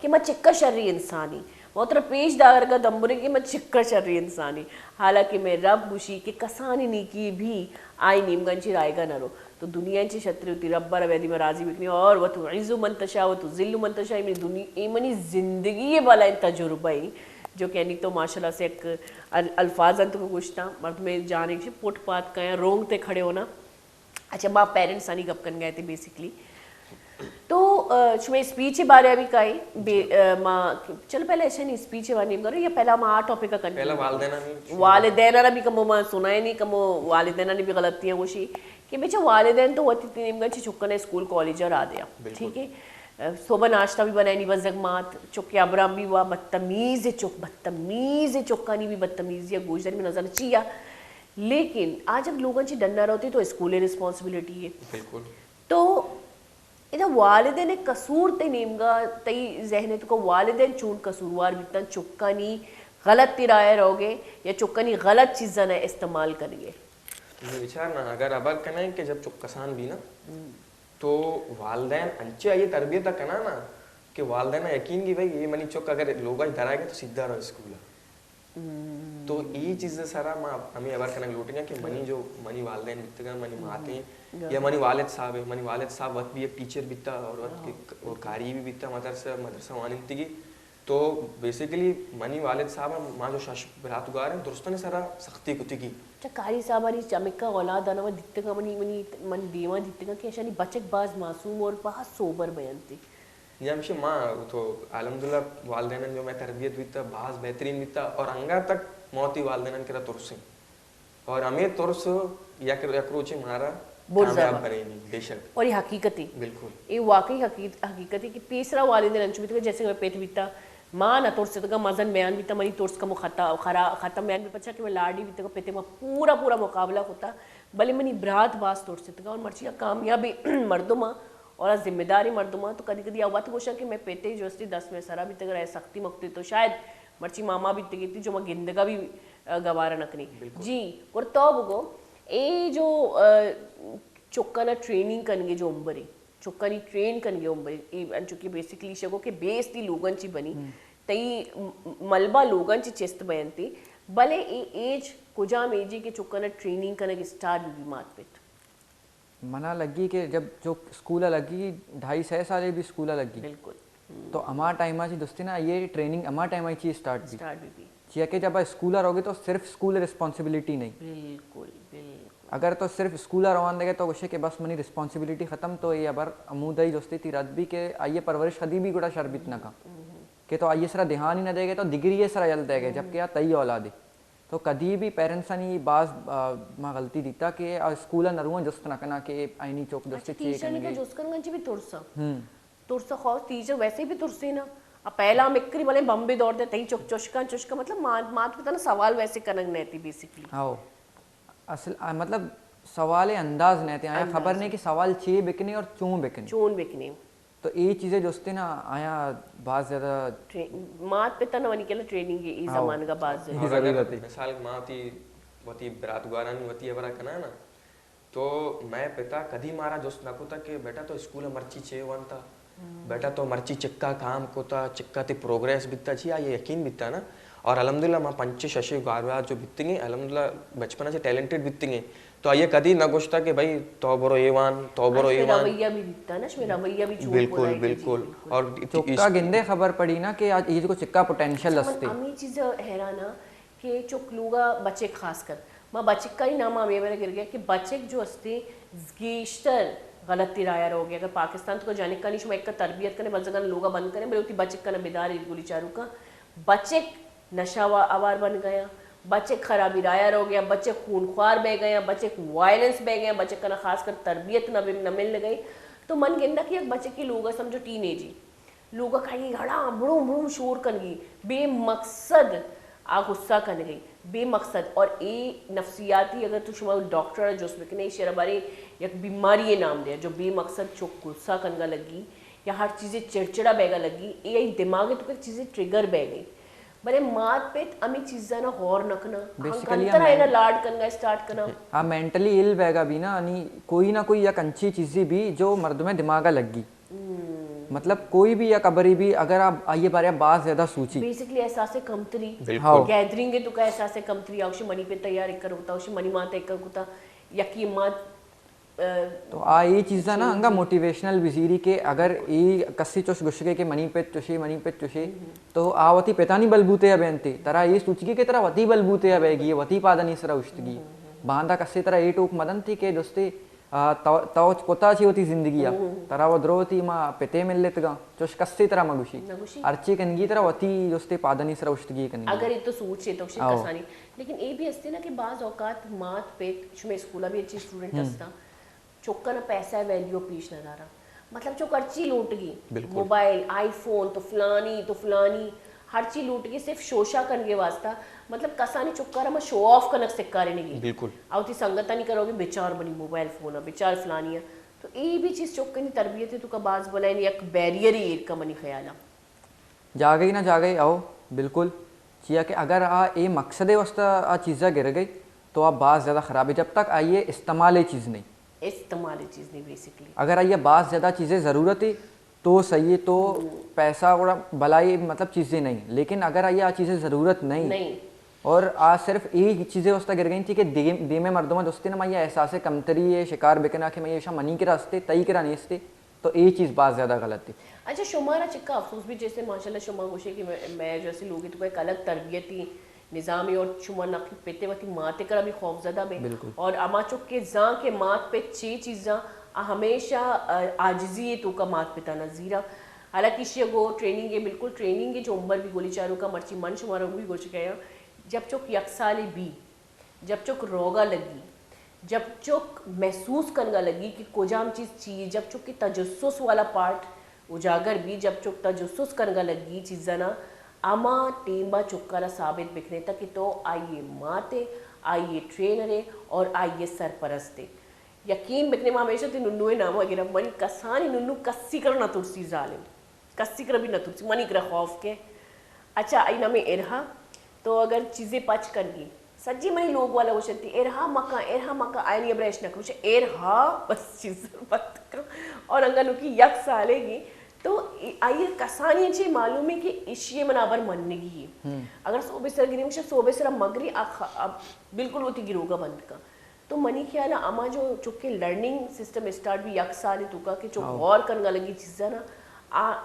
A: कि मैं चिक्का शर्री इंसानी बहुत पेश दागर का दम्बोरी कि मैं चिक्का शर्री इंसानी हालांकि मैं रब गुशी के कसानी नीकी भी आई नीमगंजी रायगा न रो तो दुनियांची छत्री होती रब्बर वैदी में राजी बिकनी और वह तो इज़्ज़ु मन तशा व तो ज़िल्लु मन तशा मेरी दुनिया मनी ज़िंदगी वाला तजुर्बा ही जो कहनी तो माशाल्लाह से एक अल्फाज तो पूछता मर्द में जाने के फुटपाथ का रोंग ते खड़े होना अच्छा माँ पेरेंट्स आनी गप कर गए थे बेसिकली तो मैं स्पीच बारे अभी कही माँ चलो पहले ऐसे नहीं स्पीच बारे नहीं करो या पहला माँ आ टॉपिक का
B: पहला
A: वालिदैन भी कमो माँ सुना ही नहीं कमो वालिदैन ने भी गलतियाँ कुछ कि बेचा वालिदैन तो होती थी चुक्कन स्कूल कॉलेज और आ दिया ठीक है सुबह नाश्ता भी बनाई नहीं बस जगमात चुक्के अबराम भी हुआ बदतमीज़ चुक्का नहीं भी बदतमीज़ या गोशदारी में नजर चाहिए लेकिन आज जब लोगों की डरना रहती तो स्कूल रिस्पॉन्सिबिलिटी है
B: बिल्कुल
A: तो इधर वालिदैन कसूर ते नेमगा तई जहने तो को वालिदैन चून कसूरवार बितना चुक्का नहीं गलत तिराए रहोगे या चुक्का नहीं गलत चीज़ा ना इस्तेमाल करिए
B: विचार ना अगर अब कहना है कि जब चुक्कसान भी ना तो वालदैन अंचे ये तरबियत करना ना कि वालदैन यकीन की भाई ये मनी चुक अगर लोग इधर आएंगे तो सीधा रहो स्कूल तो ఈ చీజ్ సరా మా అమ్మి ఎవరికైనా లూటింగా कि मनी जो मनी वालदेन बितगा मनी माते या मनी वालिद साहब है मनी वालिद साहब वत भी एक टीचर बिता और वत और कारी भी बिता मदरसा वानिंतिगी तो बेसिकली मनी वालिद साहब मां जो शाश रातुगार है दोस्तों ने सारा सख्ती कुतिगी
A: कारी साहब आणि चमिका औलाद आना दित्तगा मनी देवा दित्तगा की अशानी बचक बाज मासूम और बहुत सोबर बयंती
B: जमशे माँ तो अल्हम्दुलिल्लाह वालदेन जो मैं तरबियत बिता बाज बेहतरीन बिता और अंगा तक मौती वालदेन केरा तुरसे और हमें तुरस यकरोचे मारा कामयाब बनेगी बेशक और
A: ये हकीकत है
B: बिल्कुल
A: ये वाकई हकीकत है कि तीसरा वालिदैन अंचु बिता जैसे मैं पेट बिता माँ ना तुरसे तो मजन बयान बिता मनी तुरस का खत्म बयान भी पचा कि मैं लाडी बिता पेते में पूरा मुकाबला होता भले मनी ब्रात बास तुरसे और मर्चिया कामयाबी मर्दों और जिम्मेदारी मर्दुमा तो कभी कभी आवत गोशा कि मैं पेटे जो 10 में सरा भी तक रहे सख्ती मख्ती तो शायद मर्ची मामा भी तगी थी जो मैं गिंदगा भी गवारा नकनी जी और तब गो ए जो चुक्का ना ट्रेनिंग करने जो उम्बरी चुक्का नी ट्रेन करने उम्बरी ए चुकी बेसिकली शगो के बेस ती लोगन ची बनी तई मलबा लोगन ची चेस्त बयंती भले ए एज कुजा मेजी के चुक्का ना ट्रेनिंग करने के स्टार्ट भी मात पेट
C: मना लगी कि जब जो स्कूल लगी 2.5 साल भी स्कूल लगी
A: बिल्कुल
C: तो हमारा टाइम आई दोस्ती ना ये ट्रेनिंग हमारा टाइम आई चीज स्टार्ट
A: भी
C: चिया के जब स्कूलर होगे तो सिर्फ स्कूल रिस्पॉन्सिबिलिटी नहीं
A: बिल्कुल
C: अगर तो सिर्फ स्कूलर रवान देगे तो उसे के बस मनी रिस्पॉन्सिबिलिटी खत्म तो ये अबर अमूदई दोस्ती थी रद भी के आइए परवरिश खदी भी गुड़ा शरबित ना का कि तो आइए सरा ध्यान ही ना देगे तो डिग्री ये सरा जल देगे जबकि या तई औलादी तो कभी भी पेरेंट्स ने बाज मां गलती दीता कि स्कूल नरुआ जस्त ना कना के आईनी चौक दोस्ती चेक
A: करेंगे जोस करन गंज भी तुरसा खौस टीचर वैसे भी तुरसे ना अब पहला मिक्री भले बम्बे दौड़ दे तई चुचका मतलब मात पिता ना सवाल वैसे करन नहीं थी बेसिकली
C: हाँ असल मतलब सवाल अंदाज नहीं थे आया खबर नहीं कि सवाल छे बिकने और चोन बिकने तो ये चीजें जोस्ती ना आया बहुत ज्यादा
A: मात पिता ना वनी केला ट्रेनिंग ये जमाने का बात
B: जरूरत है मिसाल माती वती बरात गुआरानी वती अबरा कना ना तो मैं पिता कदी मारा जोस्त ना कोता कि बेटा तो स्कूल मर्ची छे वंता बेटा तो मर्ची चिक्का काम कोता चिक्का ते प्रोग्रेस बित्ता छी ये यकीन बित्ता ना और अल्हम्दुलिल्लाह मां पंच शशि गारवा जो बित्तिंगे अल्हम्दुलिल्लाह बचपन से टैलेंटेड बित्तिंगे तो ये कदी न गोश्ता कि भाई तो बरो एवान
A: रवैया भी दिखता ना इसमें रवैया भी
B: बिल्कुल और
C: चुक्का गिंदे खबर पड़ी ना कि आज ये जो चिक्का पोटेंशियल हस्ते
A: अमी चीज हैराना कि चुक लूगा बच्चे खासकर मां बच्चे का ही नाम हमें मेरा गिर गया कि बच्चे जो हस्ते गेस्टर गलत तिराया हो गया अगर पाकिस्तान को जाने का नहीं एक का तरबियत करने बल जगह लोगा बंद करें बल्कि बच्चे का ना बेदार गोली चारू का बच्चे नशा आवार बन गया बच्चे खराबी रायर हो गया बच्चे खूनख्वार बह गए बच्चे वायलेंस बह गए बच्चे का ना खासकर तरबियत न मिलने गई तो मन गेंदा कि एक बच्चे की लोग समझो टीनेज ही लोग खाई हड़ा बुड़ूम बुड़ूम शोर कर गई बेमकसद आ गुस्सा कर गई बेमकसद और ये नफ्सियाती अगर तुम शुमा डॉक्टर जो उसमें नहीं शेरा बारे एक बीमारी ये नाम दिया जो बेमकसद जो गुस्सा करने लगी या हर चीज़ें चिड़चिड़ा बहगा लगी ये दिमाग तो चीज़ें ट्रिगर बह गई बरे मात पे अमी चीज़ा ना हौर नखना
C: बेसिकली
A: ना लाड करना स्टार्ट करना
C: हाँ मेंटली इल बैगा भी ना ना कोई या कंची चीज़ें भी जो मर्द में दिमागा लगी मतलब कोई भी या कबरी भी अगर आप आइए बारे बात ज्यादा सूची
A: बेसिकली एहसास कमतरी गैदरिंग तो का एहसास कमतरी आवश्य मनी पे तैयार एक कर होता आवश्य मनी माता एक कर होता यकी मात
C: तो आ ये चीज़ा ना अंगा मोटिवेशनल विजीरी के अगर ये कस्सी चुश गुशके के मनी पे चुशे तो आवती पेतानी बलबूते या बेनते तरा ये सूचगी के तरह वती बलबूते या बेगी ये वती पादनी सरा उश्तगी बांधा कस्से तरह ये टोक मदन थी के दोस्ते ताव कोता छी होती जिंदगी या तरा वो द्रोती माँ पेते मिल लेत गा चुश कस्से तरह मगुशी अर्ची कनगी तरह वती दोस्ते पादनी सरा उश्तगी कनगी
A: अगर ये तो सोचे तो कसानी लेकिन ये भी हस्ते ना कि बाज औकात मात पे शुमे स्कूला भी अच्छी स्टूडेंट हस्ता चौका ना पैसा वैल्यू पेश न रहा मतलब जो कर्ची लूट गई मोबाइल आईफोन तो फलानी हर चीज लूट गई सिर्फ शोशा करने वास्ता मतलब कसानी चुक्का रहा शो ऑफ कनक सिक्का नहीं
B: बिल्कुल
A: आवती संगत नहीं करोगे बेचार बनी मोबाइल फोन बेचार फलानी तो ये भी चीज़ चुक्का नहीं तरबियत है तो बाज बनाए नहीं एक बैरियर ही एक का मनी ख्याल
C: जा गई ना जा गई आओ बिल्कुल चिया कि अगर आ ये मकसद वास्ता आ चीज़ा गिर गई तो आप बात ज़्यादा ख़राब है जब तक आइए इस्तेमाल चीज़ नहीं
A: चीज़ नहीं बेसिकली
C: अगर ये बात ज़्यादा चीज़ें ज़रूरत है तो सही है तो पैसा और भलाई मतलब चीज़ें नहीं लेकिन अगर ये चीज़ें ज़रूरत नहीं और आज सिर्फ एक चीज़ें उसता गिर गई थी कि दे में मर्दमा दोस्ती ना मैं एहसास कमतरी है शिकार बेकना कि मैं ये मनी के रास्ते तई के नहीं तो ये चीज़ बात ज़्यादा गलत थी।
A: अच्छा शुमारा चिक्का अफसोस भी जैसे माशाल्लाह शुमा गोशे कि मैं जैसे लोग तो एक अलग तरबियती निज़ामी और शुमा नकी पेते वती माते करा भी खौफजदा में और अमा चुक के जां के मात पे चे चीज़ा हमेशा आजिज़ी तो का मात पिता नज़ीरा हालांकि शेगो ट्रेनिंग है बिल्कुल ट्रेनिंग है जो उम्र भी गोली चारों का मर्ची मन शुमारा भी गोश गया जब चुक यकसाली भी जब चुक रोगा लगी जब चुक महसूस करने लगी कि कोजाम चीज़ चाहिए जब चुक की तजस्सुस वाला पार्ट उजागर भी जब चुक तजस्सुस करने लगी चीज़ा ना अमा टेम्बा चुक्कारा साबित बिखने तक कि तो आइए माते आइए ट्रेनरे और आइए सरपरस्ते यकीन बिखने में हमेशा थी नुन्नुए नाम वगैरह मनी कसानी नुन्नू कस्सी कर न तुरसी जालिम कस्सी कर भी न तुरसी मनी कर खौफ के अच्छा आई ना में इरहा तो अगर चीज़ें पच कर गई सज्जी मनी लोग वाला वो चलती एरहा मका आयन ये ब्रेश नकरू छे एरहा बस चीज़ पत और अंगनों की यक सालेगी तो आइए कसानी छे मालूम है कि इशिये मनाबर मननेगी है अगर सोबे सर गिरी मुझे सोबे सर मगरी अब बिल्कुल होती गिरोगा बंद का तो मनी ख्याल अमा जो चुके लर्निंग सिस्टम स्टार्ट भी यक साल तुका कि जो गौर करने लगी चीज़ा ना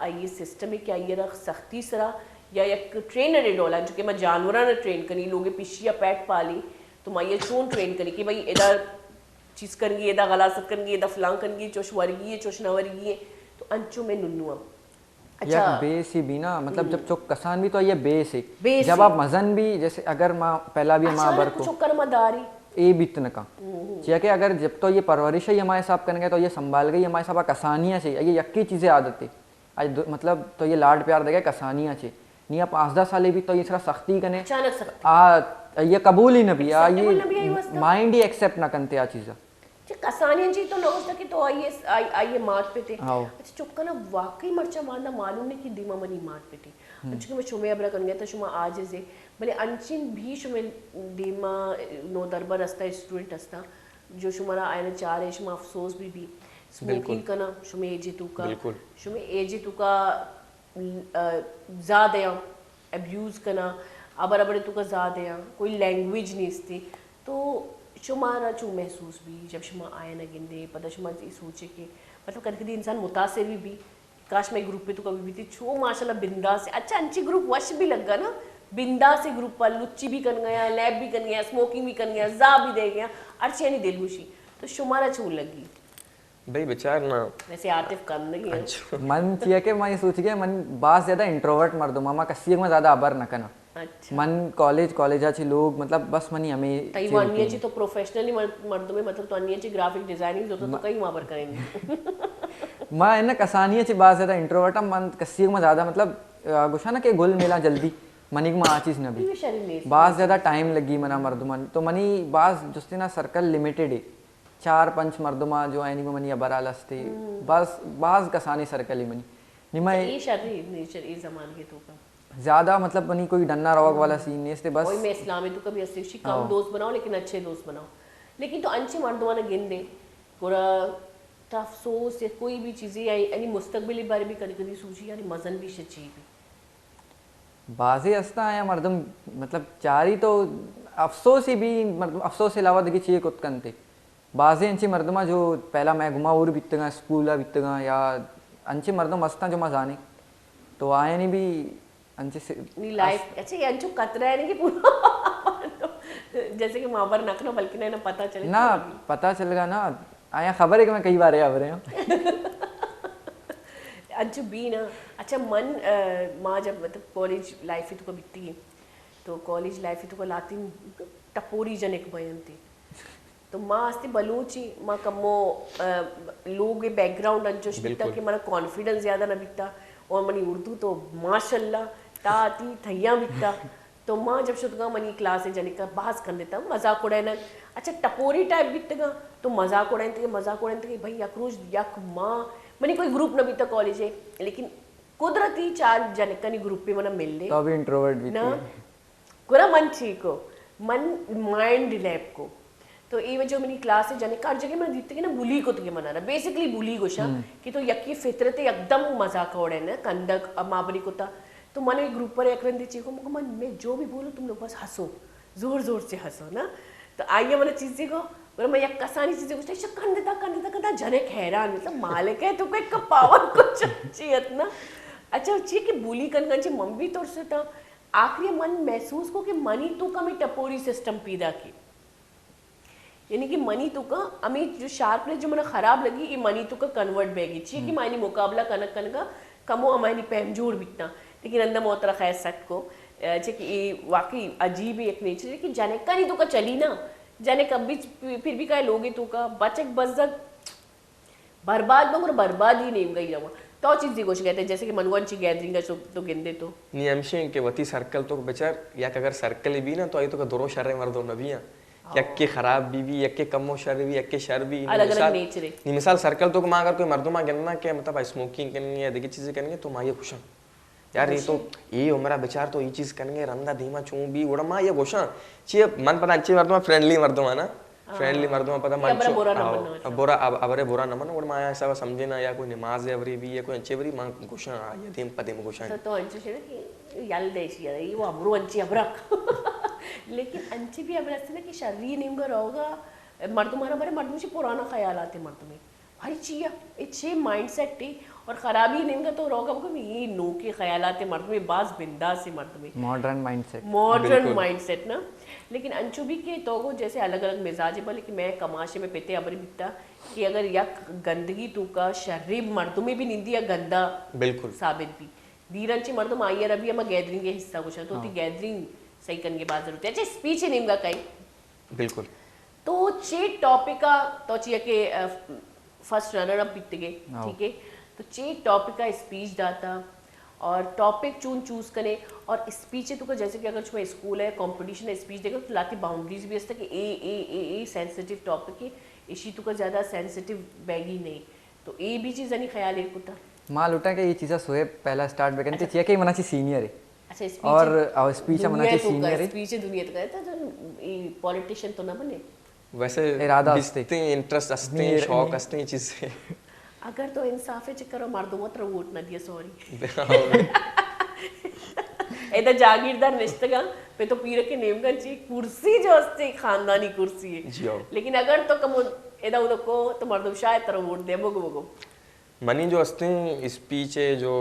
A: आइए सिस्टम है कि आइए रख सख्ती सरा या एक ट्रेनर डोला जो कि मैं जानवरा ने ट्रेन करी लोग पिशिया पैट पाली तो मैं ये चून ट्रेन करी कि भाई इधर चीज़ करेंगी इधर गलासत करेंगी इधर फलांग करेंगी चोश वर्गी है चोश नवरगी है तो अंचू में नुन्नु
C: अच्छा बेस ही भी ना मतलब जब चौक कसान भी तो ये बेस है जब आप मजन भी जैसे अगर माँ पहला भी माँ बर को
A: चुक्कर मदारी
C: ए बीतन का चाहिए कि अगर जब तो ये परवरिश है हमारे साहब करेंगे तो ये संभाल गई हमारे साहब कसानियाँ चाहिए ये यक्की चीज़ें आदत है आज मतलब तो ये लाड प्यार देगा कसानियाँ चाहिए नहीं आप 5-10 साल भी तो ये थोड़ा सख्ती कने ये कबूल ही न भी ये माइंड ही एक्सेप्ट ना करते आ चीज़
A: कसानियाँ जी तो लोग कि तो आइए मार पे थे अच्छा चुपका ना वाकई मर्चा मारना मालूम नहीं कि दिमा मनी मार पे थे क्योंकि मैं शुमे अबरा कर गया था शुमा आज से भले अनचिन भी शुमे दिमा नो दरबार अस्ता स्टूडेंट अस्ता जो शुमारा आयना चार है शुमा अफसोस भी स्मोकिंग करना शुमे एजितु का ज़्यादा अब्यूज़ करना अबर अबर तुका ज़्यादा कोई लैंग्वेज नहीं इसती तो शुमारा चू महसूस भी जब शुमा आया न गिंदे पता शुमा सोचे कि मतलब कभी कभी इंसान मुतासिर भी काश मैं ग्रुप पे तो कभी भी थी छो माशाल्लाह बिंदा से अच्छा अच्छी ग्रुप वश भी लग ना बिंदा से ग्रुप पर लुच्ची भी कर गया लैब भी कर गया स्मोकिंग भी कर गया जा भी दे गया अर्चे नहीं दिलगुशी तो शुमारा छू लगी
B: भाई बेचार ना
A: वैसे आतिफ कम नहीं है
B: अच्छा
C: मन चाहिए कि मैं सोच के मन बात ज़्यादा इंट्रोवर्ट मर दो मामा कसी में ज़्यादा अबर न करना
A: अच्छा
C: मन कॉलेज अच्छे लोग मतलब बस मनी हमें
A: तैवानिया जी तो प्रोफेशनली मर्दों में मतलब तो अन्य जी ग्राफिक डिजाइनिंग जो तो कई वहाँ पर करेंगे
C: मैं है ना कसानी अच्छी बात ज़्यादा इंट्रोवर्ट मन कसी में ज़्यादा मतलब गुस्सा ना कि घुल मिला जल्दी मनी में आ चीज़ न भी बात ज़्यादा टाइम लगी मना मर्दुमा तो मनी बात जुस्ती ना सर्कल लिमिटेड है 4-5 मर्दुमा जो आयनी में मनी अबराल असते बस बाज कसानी सर्कल ही मनी निमा
A: ये शरी नेचर इस जमान के तो का
C: ज़्यादा मतलब बनी कोई डन्ना रॉक वाला सीन नहीं इससे बस
A: कोई मैं इस्लामी तो कभी अस्सी कम दोस्त बनाओ लेकिन अच्छे दोस्त बनाओ लेकिन तो अच्छे मर्दों ने गिन दे पूरा अफसोस या कोई भी चीज़ें यानी मुस्तकबिल बारे भी कभी कभी सोची यानी मजन भी शची भी
C: बाजी हंसता है मर्दम मतलब चारी तो अफसोस ही भी मतलब अफसोस के अलावा देखिए चाहिए कुछ कंते बाजी अंची मर्दमा जो पहला मैं घुमा और बीतगा स्कूल बीतगा या अंची मर्दम हंसता जो मजाने तो आए नहीं भी अंचे से
A: नहीं लाइफ अच्छा ये अंचो कतरा है नहीं कि पूरा जैसे कि माँ बार नखना बल्कि ना पता चले
C: ना पता चलेगा ना आया खबर है कि मैं कई बार आ रहे हूँ
A: अंचो भी ना अच्छा मन माँ जब मतलब कॉलेज लाइफ ही तो बीतती है तो कॉलेज लाइफ ही तो लाती टपोरी जन एक बयान थी तो माँ हस्ती बलूची माँ कमो लोग बैकग्राउंड अंचो बीतता कि मेरा कॉन्फिडेंस ज़्यादा ना बीतता और मनी उर्दू तो माशाल्लाह ताती थैया बिकता तो माँ जब शुद्धा मनी क्लास से जाने का बहस कर देता मजाक उड़ाना अच्छा टपोरी टाइप बीतगा तो मजाक उड़ाते कि भाई अक्रूज यक माँ मनी कोई ग्रुप न बीता कॉलेज है लेकिन कुदरती 4 जने का ग्रुप पे मना मिल ले
C: तो अभी इंट्रोवर्ट भी
A: ना पूरा मन ठीक हो मन माइंड लैब को तो ये वजह मेरी क्लास से जाने का हर जगह मैं जीतते कि ना बुली को तो मना रहा बेसिकली बुली गोशा कि तो यकी फितरत एकदम मजाक उड़े ना कंदक अब माबरी को था तो मैंने ग्रुप पर एक रंदी चीखो मन मैं जो भी बोलूँ तुम लोग बस हंसो जोर जोर से हंसो ना तो आइए मैंने चीज़ें को बोले मैं एक कसानी चीज़ें कुछ ऐसा कंधा जने हैरान मतलब मालिक है तो कोई पावर कुछ चाहिए ना अच्छा चाहिए कि बोली कन मम्मी तौर से था आखिरी मन महसूस को कि मनी तो का मैं टपोरी सिस्टम पैदा की यानी कि मनी तो का हमें जो शार्पनेस जो मैंने खराब लगी ये मनी तो का कन्वर्ट बैगी चाहिए कि मायनी मुकाबला कनक कनका कमो हमारी पहमजोड़ बितना लेकिन अंदर मोतरा खैर सट को कि ये वाकई अजीब ही एक नेचर है कि जाने का नहीं तो का चली ना जाने कभी फिर भी कहे लोगे तो का बचक बजक बर्बाद मगर बर्बाद ही नहीं गई रहा तो चीज़ कुछ कहते हैं जैसे कि मनगोंची गैदरिंग का तो गिनते तो
B: नियमशे के वती सर्कल तो बेचार या अगर सर्कल भी ना तो आई तो का दोरो शर्रे मर्दो नबिया यक्के खराब बीवी यक्के कमो शर भी यक्के शर भी
A: अलग अलग नेचर है
B: नहीं मिसाल सर्कल तो मां अगर कोई मर्दों मां गिनना के मतलब स्मोकिंग करनी है देखी चीजें करनी है तो मां ये खुश यार ये तो ये हमारा बेचार तो ये चीज करेंगे रंदा धीमा चूं भी उड़ा मां ये घोषा चे मन पता अच्छे मर्दों फ्रेंडली मर्दों ना फ्रेंडली मर्दों पता मन चो बोरा अबरे बोरा नमन उड़ मां ऐसा समझे ना या कोई नमाज है अबरी भी है कोई अच्छे बरी मां घोषा ये धीम पदे में घोषा
A: तो अंचे से कि याल देशी है ये वो अमरू अंची अबरक लेकिन अंचे भी अब रहते ना कि शरीर नेम का रहोगा मर्दों मारा हमारे मर्दों से पुराना ख्याल आते मर्दों में भाई चिया अच्छे माइंडसेट थी और खराबी नेम का तो रहोगा को ये नो के ख्याल आते मर्दों में बाज बिंदास से मर्दों में मॉडर्न माइंडसेट ना लेकिन अंचुबी के तो को जैसे अलग अलग मिजाज है लेकिन मैं कमाशे में पेते अबरी बिकता कि अगर यक गंदगी तू का शरीर मर्दों में भी निंदी या गंदा
B: बिल्कुल
A: साबित भी दीरंची मर्दों में आइए अभी हम गैदरिंग के हिस्सा कुछ तो गैदरिंग सही करने के बाद जरूरत है अच्छा स्पीच है नेम का कहीं
B: बिल्कुल
A: तो चे टॉपिक का तो चाहिए कि फर्स्ट रनर अप बीत गए ठीक है तो चे टॉपिक का स्पीच डाटा और टॉपिक चूज करें और स्पीच है तो जैसे कि अगर तुम्हें स्कूल है कंपटीशन है स्पीच देगा तो लाती बाउंड्रीज भी असता कि ए सेंसिटिव टॉपिक है इसी तो का ज़्यादा सेंसिटिव बैगी नहीं तो ए भी चीज़ नहीं ख्याल है कुता
C: माल उठा के ये चीज़ा सोए पहला स्टार्ट बेकन ते चाहिए कि मना ची सीनियर है
A: अच्छा
C: और स्पीच मना ची सीनियर है
A: स्पीच दुनिया तो कहता तो पॉलिटिशियन तो ना बने
B: वैसे
C: इरादा
B: असते इंटरेस्ट असते शौक असते चीज से
A: अगर तो इंसाफ चक्कर मर्दों मत वोट ना दिया सॉरी इधर जागीरदार निश्चित पे तो पीर के नेम का ची कुर्सी जो असते खानदानी कुर्सी है लेकिन अगर तो कम इधर उधर को तो मर्दों शायद तरह वोट दे बोगो
B: मनी जो असते स्पीच है जो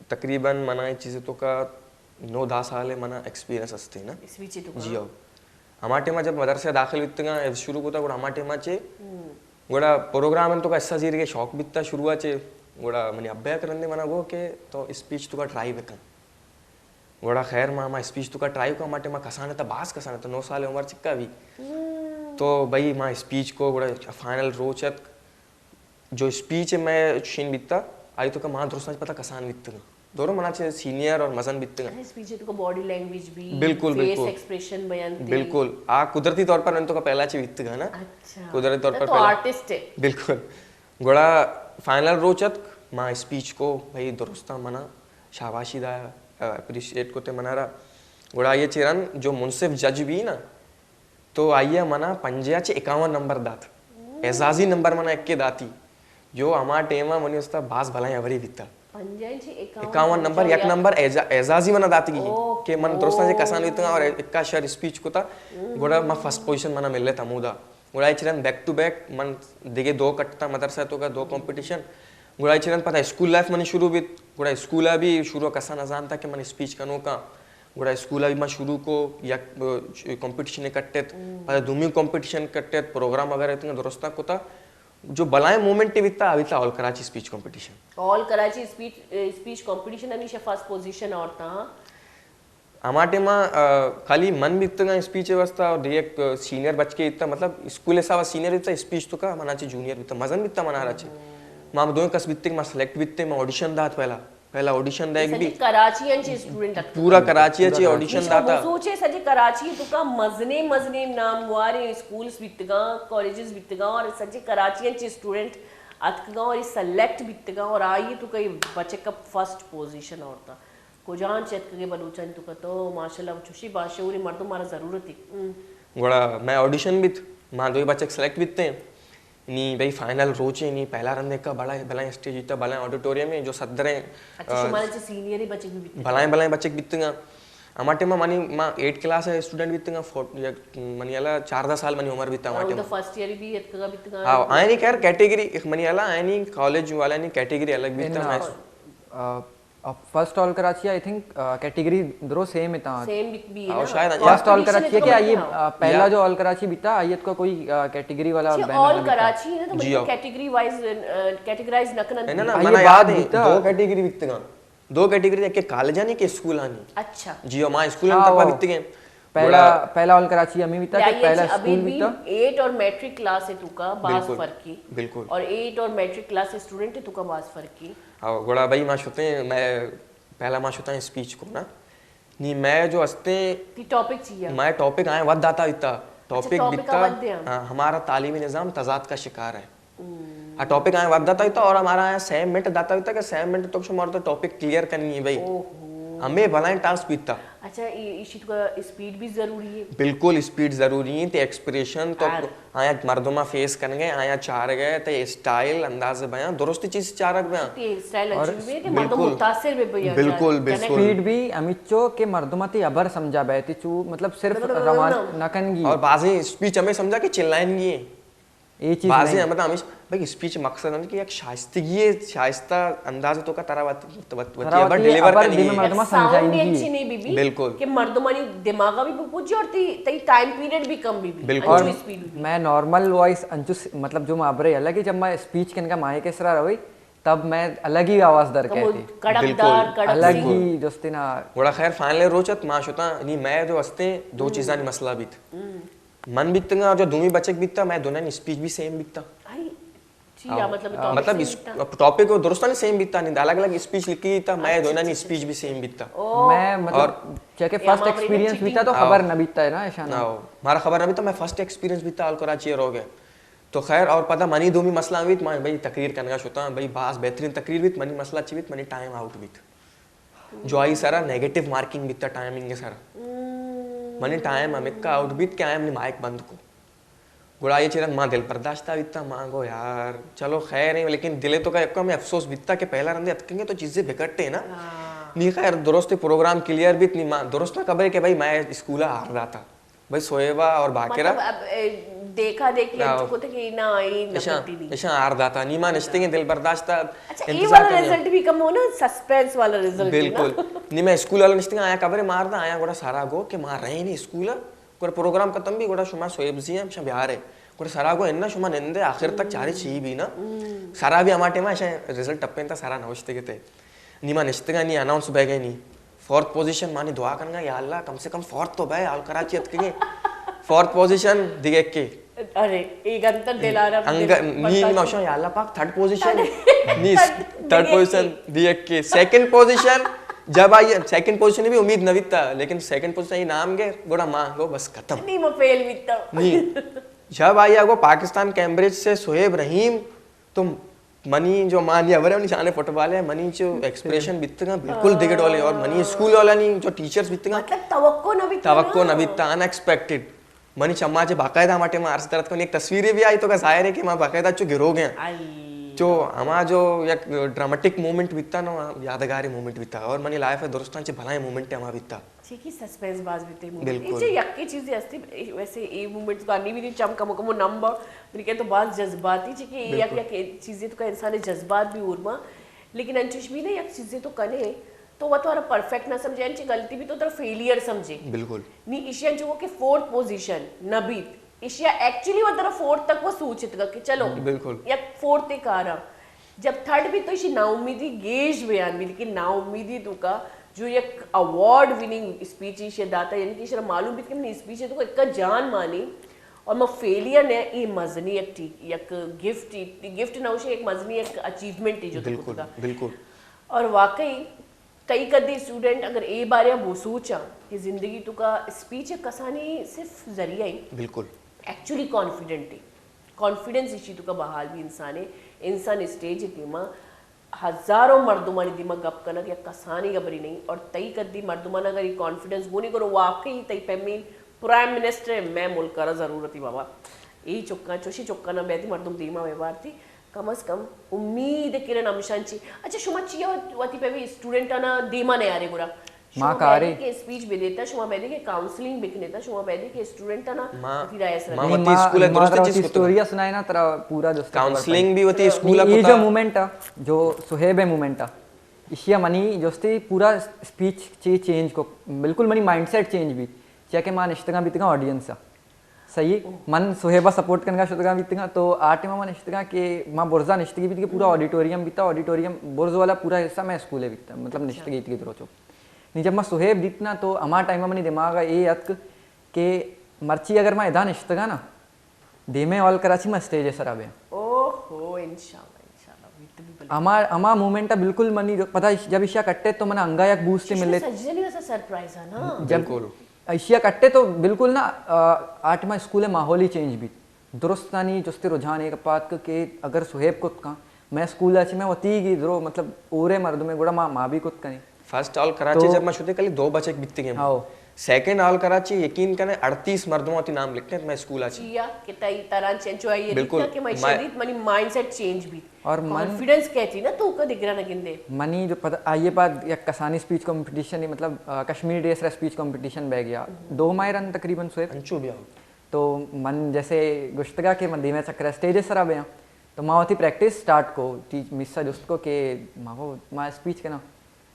B: तकरीबन मना चीज़ें तो का 9-10 साल है मना एक्सपीरियंस असते ना
A: स्पीच तो
B: जी अब हमारे टेमा जब मदरसे दाखिल बितगा शुरू होता गुड़ा हमारे टेमा चे गुड़ा प्रोग्राम तो का ऐसा जीर के शौक बिता शुरुआत चे गुड़ा मनी अभ्यास करने मना गो के तो स्पीच तो का ट्राई बेकन गुड़ा खैर मामा स्पीच तो का ट्राई को हमारे टेमा कसाने था बास कसाने था 9 साल उम्र चिक्का भी तो भाई माँ स्पीच को गुड़ा फाइनल रोचक जो स्पीच है मैं शीन बिता आई तो का माँ दोस्तों पता कसान बितगा दोनों मना चे सीनियर और मजन बितगा
A: स्पीच तो का बॉडी लैंग्वेज भी
B: बिल्कुल
A: फेस एक्सप्रेशन बयान
B: बिल्कुल आ कुदरती तौर पर तो का पहला चे बितगा ना
A: अच्छा
B: कुदरती तौर पर
A: तो आर्टिस्ट है
B: बिल्कुल गोड़ा फाइनल रोचत माँ स्पीच को भाई दुरुस्ता मना शाबाशी दा अप्रिशिएट को ते मना रहा गोड़ा ये चिरन जो मुंसिफ जज भी ना तो आइए मना 51 नंबर दात एजाजी नंबर मना एक के दाती जो हमारा टेमा मनी उसता बास भलाई अवरी बिता 51 नंबर एक नंबर एजाजी मना दाती की के मन दोस्ता से कसान बिता और इक्का शहर स्पीच को था गोड़ा मैं फर्स्ट पोजीशन मना मिल लेता मुदा गोड़ा चिरन बैक टू बैक मन दिगे 2 कटता मदरसा तो का 2 कंपटीशन गोड़ा चिरन पता स्कूल लाइफ मनी शुरू भी गोड़ा स्कूल भी शुरू कसा न जानता कि मन स्पीच कनो का गोड़ा स्कूल भी मैं शुरू को या कंपटीशन कट्टे पता दुमी कंपटीशन कट्टे प्रोग्राम वगैरह इतना दोस्ता को था जो बलाए मोमेंट बिता अभी था all Karachi speech competition
A: all Karachi speech competition हमेशा फर्स्ट पोजीशन और था
B: हमारे में खाली मन भी इतना स्पीच व्यवस्था और एक सीनियर बच के इतना मतलब स्कूल ऐसा सीनियर इतना स्पीच तो का मना चाहिए जूनियर इतना मजन भी इतना मना रहा चाहिए माँ दो कस बित्ते मैं सेलेक्ट बित्ते मैं ऑडिशन दात पहला ऑडिशन देख भी
A: कराची स्टूडेंट
B: पूरा कराची अच्छे ऑडिशन दाता
A: सोचे सजे कराची तो का मजने नाम वारे स्कूल्स बितगा कॉलेजेस बितगा और सजे कराची स्टूडेंट अतगा और सेलेक्ट बितगा और आइए तो कई बच्चे का फर्स्ट पोजीशन और था कुजान चेक के बलूचन तो का तो माशाल्लाह चुशी बाशूरी मर्दों मारा जरूरत है
B: गोड़ा मैं ऑडिशन बित मां दो बच्चे सेलेक्ट बितते हैं नी भाई फाइनल रोचे नी पहला रन का बड़ा स्टेज इतना बड़ा ऑडिटोरियम में जो सदर है
A: अच्छा हमारे जो सीनियर ही बच्चे भी
B: भलाए बच्चे बितगा अमाटे में मनी मा 8 क्लास है स्टूडेंट बितंगा मनी आला 4 साल मनी उम्र बिता अमाटे
A: तो फर्स्ट ईयर भी इतना बितना
B: हां आय नहीं खैर कैटेगरी मनी आला आय नहीं कॉलेज वाला नहीं कैटेगरी अलग बिता मैं
C: first all Karachi I think category दरो सेम था
A: सेम भी है
B: और शायद
C: फर्स्ट ऑल कराची है क्या ये पहला जो ऑल कराची बीता आयत का कोई कैटेगरी वाला बैनर
A: ऑल कराची है ना तो मतलब कैटेगरी वाइज कैटेगराइज नकन
B: है ना मना याद है दो कैटेगरी बितगा दो कैटेगरी के कॉलेज आनी के स्कूल आनी
A: अच्छा
B: जियो मां स्कूल में तक बितगे
C: पहला ऑल कराची अमी बीता के पहला स्कूल बीता
A: 8 और मैट्रिक क्लास है तुका बास फर्क की
B: बिल्कुल
A: और 8 और मैट्रिक क्लास से स्टूडेंट है तुका बास फर्क की
B: हाँ गोड़ा भाई मां शुते मैं पहला मां शुता स्पीच को ना नी मैं जो हस्ते
A: ती टॉपिक चाहिए
B: मैं टॉपिक आए वद दाता इतना टॉपिक
A: topic
B: बिता
A: का वद दिया।
B: हाँ हमारा तालीमी निजाम तजाद का शिकार है हाँ टॉपिक आए वद दाता इतना और हमारा आया 7 मिनट दाता इतना कि 7 मिनट तक हमारा तो टॉपिक क्लियर करनी है भाई हमें भलाई टास्क बीतता
A: अच्छा इसी का स्पीड भी जरूरी है
B: बिल्कुल स्पीड जरूरी है ते एक्सप्रेशन तो आया मर्दोमा फेस करने आया चार गए ते स्टाइल अंदाज बयां दुरुस्त चीज चार बयां
A: ते स्टाइल अच्छी भी है कि मर्दों मुतासिर भी भैया
B: बिल्कुल बिल्कुल
C: स्पीड भी अमिचो के मर्दुमती अबर समझा बैठी चू मतलब सिर्फ रवान नकनगी
B: और बाजी स्पीच हमें समझा कि चिल्लाएंगी
C: ये चीज
B: बाजी मतलब हमें भाई स्पीच मकसद है कि एक शाइस्तगी शाइस्ता अंदाज तो का तरावत अबर डिलीवर करनी है
C: मर्दमा
A: साउंड अच्छी नहीं बीबी
B: बिल्कुल
A: कि मर्दमानी दिमागा भी पूछी और तई टाइम पीरियड भी कम बीबी
B: बिल्कुल
A: स्पीड
C: मैं नॉर्मल वॉइस अंचु मतलब जो माबरे अलग ही जब मैं स्पीच कन का माए के सरा रही तब मैं अलग ही आवाज दर कहती
A: कड़कदार कड़क
C: अलग ही दोस्ती ना
B: बड़ा खैर फाइनल रोचत माशुता नहीं मैं जो हस्ते दो चीज़ां नहीं मसला बीत मन बीतगा और जो दूमी बचक बीतता मैं दोनों स्पीच भी सेम बीतता मतलब टॉपिक को दुरुस्त नहीं सेम बीतता नहीं अलग अलग स्पीच लिखी था मैं दोनों नहीं स्पीच भी सेम बीतता
C: मैं मतलब चेक फर्स्ट एक्सपीरियंस बीता तो खबर न बीतता है ना ऐसा ना
B: हमारा खबर न बीता मैं फर्स्ट एक्सपीरियंस बीता अल कराची हो गया तो खैर और पता मनी दूमी मसला बीत मैं भाई तकरीर करने का सोता भाई बास बेहतरीन तकरीर बीत मनी मसला अच्छी बीत मनी टाइम आउट बीत जो आई सारा नेगेटिव मार्किंग बीतता टाइमिंग है सारा मनी टाइम हमें का आउट बीत क्या है माइक बंद को गुड़ा ये चीज़ माँ दिल बर्दाश्त बीतता माँ को यार चलो खैर है लेकिन दिले तो का हमें अफसोस बीतता कि पहला रंदे अटकेंगे तो चीज़ें बिगड़ते हैं ना नहीं खैर दुरुस्त प्रोग्राम क्लियर बीत नहीं माँ दुरुस्त ना कबर के भाई मैं स्कूल हार रहा था भाई सोएबा और बाकेरा
A: देखा देखी को थे कि ना ये नपटी नहीं
B: ऐसा हार रहा था नहीं माँ नचते हैं दिल बर्दाश्त था
A: अच्छा ये वाला रिजल्ट भी कम हो ना सस्पेंस वाला रिजल्ट
B: बिल्कुल नहीं मैं स्कूल वाला नचते आया कबर मारदा आया गोड़ा सारा गो के मार रहे नहीं स्कूल गोड़ा प्रोग्राम खत्म भी गोड़ा शुमा सोएब जी हम शा बिहार है गोड़ा सारा गो इन्ना शुमा निंदे आखिर तक चारी छी भी ना सारा भी हमारे में ऐसा रिजल्ट टप्पे था सारा नवश्ते के थे नहीं माँ नचते नहीं अनाउंस बह गए नहीं 4th पोजीशन मानी दुआ करना या अल्लाह कम से कम 4th तो भाई आल कराची अटकेंगे 4th पोजीशन दिगे के
A: अरे एक अंतर दिला रहा
B: नी माशा या अल्लाह पाक 3rd पोजीशन नी 3rd पोजीशन दिगे के 2nd पोजीशन जब आई 2nd पोजीशन भी उम्मीद नहीं था लेकिन 2nd पोजीशन ये नाम के गोड़ा मां गो बस खत्म
A: नहीं मैं फेल बीता
B: नहीं जब आई आगो पाकिस्तान कैम्ब्रिज से सोहेब रहीम तो मनी जो मानी अवरे निशाने फुटबॉल है मनी जो एक्सप्रेशन बितगा बिल्कुल दिगड़ वाले और मनी स्कूल वाला नहीं जो टीचर्स बितगा
A: मतलब तवक्को न बीता
B: अनएक्सपेक्टेड मनी चम्मा जे बाकायदा माटे में आर्स तरत को एक तस्वीरें भी आई तो का जाहिर है कि मैं बाकायदा जो गिरो गया जो हमारा जो एक ड्रामेटिक मोमेंट बीतता ना यादगारी मोमेंट बीतता और मनी लाइफ है दोस्तान चे भलाई मोमेंट है हमारा बीतता
A: ठीक है सस्पेंस बाज बीते
B: बिल्कुल
A: ये यक्की चीजें असली वैसे ये मोमेंट्स गानी भी नहीं चमका मुकमो नंबर मैंने कहा तो बात जज्बाती छी कि यक चीजें तो का इंसान जज्बात भी उर्मा लेकिन अंचुश भी ना यक चीजें तो कने तो वह तो परफेक्ट ना समझे अंची गलती भी तो तेरा फेलियर समझे
B: बिल्कुल
A: नी एशियन जो के 4th पोजीशन नबीत एशिया एक्चुअली वो तेरा 4th तक वो सूचित कि चलो
B: बिल्कुल
A: या 4th तक आ रहा जब 3rd भी तो इसी नाउमीदी गेज बयान भी लेकिन नाउमीदी तो का जो एक अवार्ड विनिंग स्पीच इसे दाता यानी कि शर्म मालूम भी कि मैंने स्पीच है तो एक जान मानी और मैं फेलियर ने ये मजनी एक ठीक एक गिफ्ट ना उसे एक मजनी एक अचीवमेंट है जो
B: बिल्कुल बिल्कुल
A: और वाकई कई कदे स्टूडेंट अगर ए बारे वो सोचा कि जिंदगी तो का स्पीच कसानी सिर्फ जरिया ही
B: बिल्कुल
A: एक्चुअली कॉन्फिडेंट है कॉन्फिडेंस इसी तो का बहाल भी इंसान स्टेज दिमा हजारों मर्दुमानी दिमा गप करना या कसानी गबरी नहीं और तई कद्दी मर्दुमान अगर ये कॉन्फिडेंस वो नहीं करो वाकई तई पेमी प्राइम मिनिस्टर मैं मुल्क करा जरूरत ही बाबा यही चुक्का चोशी चुक्का ना बैठी मर्दुम दीमा व्यवहार थी कम अज कम उम्मीद किरण अंशांची अच्छा शुमाची वती पे भी स्टूडेंट ना दीमा ने यारे गुरा
C: मा कारे
A: के स्पीच बेदेता शुमा बेदे के काउंसलिंग बिकनेता शुमा बेदे के स्टूडेंट ना तिराय असर
B: माँ वती स्कूल है दुरुस्त चीज को
C: स्टोरी सुनाए ना तेरा पूरा दोस्त
B: काउंसलिंग भी वती स्कूल
C: ये जो मोमेंट जो सुहेब है मोमेंट इशिया मनी जोस्ते पूरा स्पीच चेंज को बिल्कुल मनी माइंडसेट चेंज भी चाहे मान इश्तगा बीतगा ऑडियंस सही मन सुहेबा सपोर्ट करने का शुतगा बीतगा तो आटे में मन इश्तगा के माँ बुरजा निश्तगी बीत के पूरा ऑडिटोरियम बीता ऑडिटोरियम बुर्ज वाला पूरा हिस्सा मैं स्कूल है बीता मतलब निश्तगी की रोचो नहीं जब मैं सुहेब बीतना तो हमारा टाइम में मनी दिमाग ये अतक के मर्ची अगर मैं इधान इश्तगा ना देमे ऑल कराची में स्टेज सर आवे
A: ओहो इंशाल्लाह
C: अमा मूवमेंट बिल्कुल मनी पता जब इशिया कट्टे तो मन अंगा एक बूस्ट मिले
A: सजनी वैसा सरप्राइज है ना
B: बिल्कुल
C: इशिया कट्टे तो बिल्कुल ना आठवां स्कूल माहौल ही चेंज भी दुरुस्तानी जुस्ते रुझान एक बात के अगर सुहेब कुत का मैं स्कूल अच्छी मैं वती की दरो मतलब ओरे मर्द में गुड़ा माँ भी कुत कनी
B: फर्स्ट ऑल कराची जब मैं शुते कल 2 बच्चे बीतते गए सेकंड ऑल कराची यकीन करने 38 मर्दों आती नाम लिखते हैं मैं स्कूल आची
A: चिया कितई तरह चेंज जो है ये
B: बिल्कुल
A: कि मैं शरीर मनी माइंडसेट चेंज भी
C: और
A: कॉन्फिडेंस कहती ना तो का दिख रहा ना गिंदे
C: मनी जो पता ये बात या कसानी स्पीच कंपटीशन मतलब कश्मीर डेस स्पीच कंपटीशन बह गया 2 माह रन तकरीबन सुहेब
B: अंचू भी आओ
C: तो मन जैसे गुश्तगा के मंदी में चक्कर स्टेजेस सर आवे तो माँ होती प्रैक्टिस स्टार्ट को टीच मिस्सा जुस्त को के माँ स्पीच के ना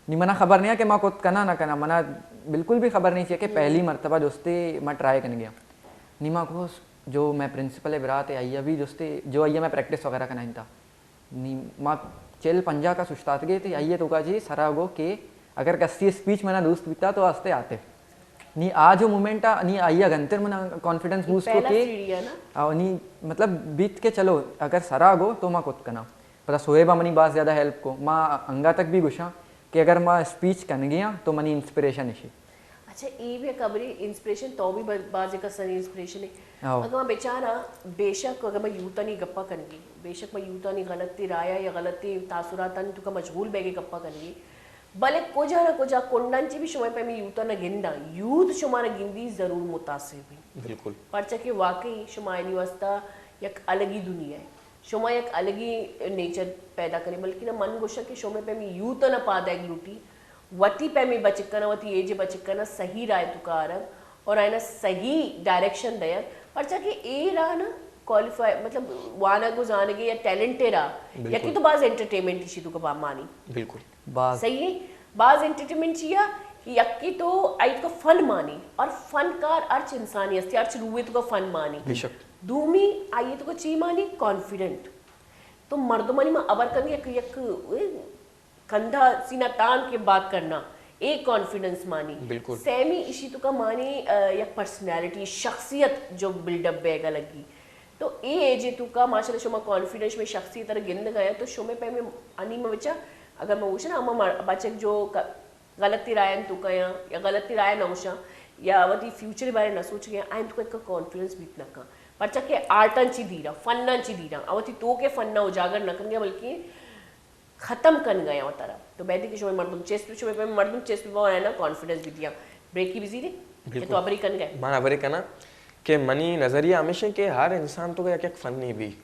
C: नहीं मना खबर नहीं है कि माँ को करना ना करना मना बिल्कुल भी खबर नहीं चाहिए कि पहली मरतबा दोस्ते मैं ट्राई करने गया नहीं माँ को जो मैं प्रिंसिपल है बिरात है आइया भी दोस्ते जो आइया मैं प्रैक्टिस वगैरह करना था नहीं माँ चल पंजा का सुस्तात गए थे आइए तो का जी सरा गो के अगर कस्ती स्पीच मना दोस्त बीता तो आस्ते आते नहीं आज जो मोमेंट नहीं आइया घंटे मना कॉन्फिडेंस बूस्ट हो के नहीं मतलब बीत के चलो अगर सरा गो तो माँ खुद करना पता सोएबा मनी बात ज़्यादा हेल्प को माँ अंगा तक भी गुस्सा कि अगर मैं स्पीच करने गया तो मनी इंस्पिरेशन इशी
A: अच्छा ये भी कबरी इंस्पिरेशन तो भी बाज का सनी इंस्पिरेशन है अगर मैं बेचारा बेशक अगर मैं यूता नहीं गप्पा करगी बेशक मैं यूता नहीं गलती राया या गलती तासुराता नहीं तुका मशगूल बैगे गप्पा करगी भले कोजा ना कोजा कोंडांची भी शुमाय पे मैं यूता ना गिंदा यूथ शुमारा गिंदी जरूर मुतासिर भी
B: बिल्कुल
A: परचा के वाकई शुमाय निवास्ता एक अलग ही दुनिया है शुमा एक अलग ही नेचर पैदा करे बल्कि ना मन गोशा के शुमे पे मैं यूथ ना पादा एक लूटी वती पे मैं बचिकना वती एजे बचिकना सही राय तुका अरब और आयना सही डायरेक्शन दया परचा के ए रहा ना क्वालिफाई मतलब वाना गुजाने के या टैलेंटेड रहा या कि तो बाज एंटरटेनमेंट इसी तुका बा मानी
B: बिल्कुल
C: बाज
A: सही है बाज एंटरटेनमेंट चिया कि यक्की तो आई तो फन मानी और फनकार अर्च इंसानियत अर्च रूए तो फन मानी
B: बेशक
A: दूमी आइए तो ची मानी कॉन्फिडेंट तो मर्दमनी में अबर करनी एक कंधा सीना तान के बात करना एक कॉन्फिडेंस मानी
B: बिल्कुल
A: सेमी इसी तो का मानी या पर्सनालिटी शख्सियत जो बिल्डअप बैगा लगी तो ए एजे तू का माशाल्लाह शुमा कॉन्फिडेंस में शख्सियत तरह गिंद गया तो शुमे पे में अनी में बच्चा अगर मैं उसे ना अम्मा बच्चे जो गलती राय तू का या गलती राय नौशा या वती फ्यूचर के बारे में सोच गया आइन तो एक कॉन्फिडेंस बीतना का परचा के आर्टन ची दीरा फन्ना ची दीरा अवती तो के फन्ना उजागर न कर गया बल्कि खत्म कर गया वो तरह तो बैठे के शो में मर्दम चेस्ट पे मर्दम चेस्ट पे है ना कॉन्फिडेंस भी दिया ब्रेक की बिजी रे तो अबरी कर गए
B: मान अबरी करना कि मनी नजरिया हमेशा के हर इंसान तो एक फन नहीं भी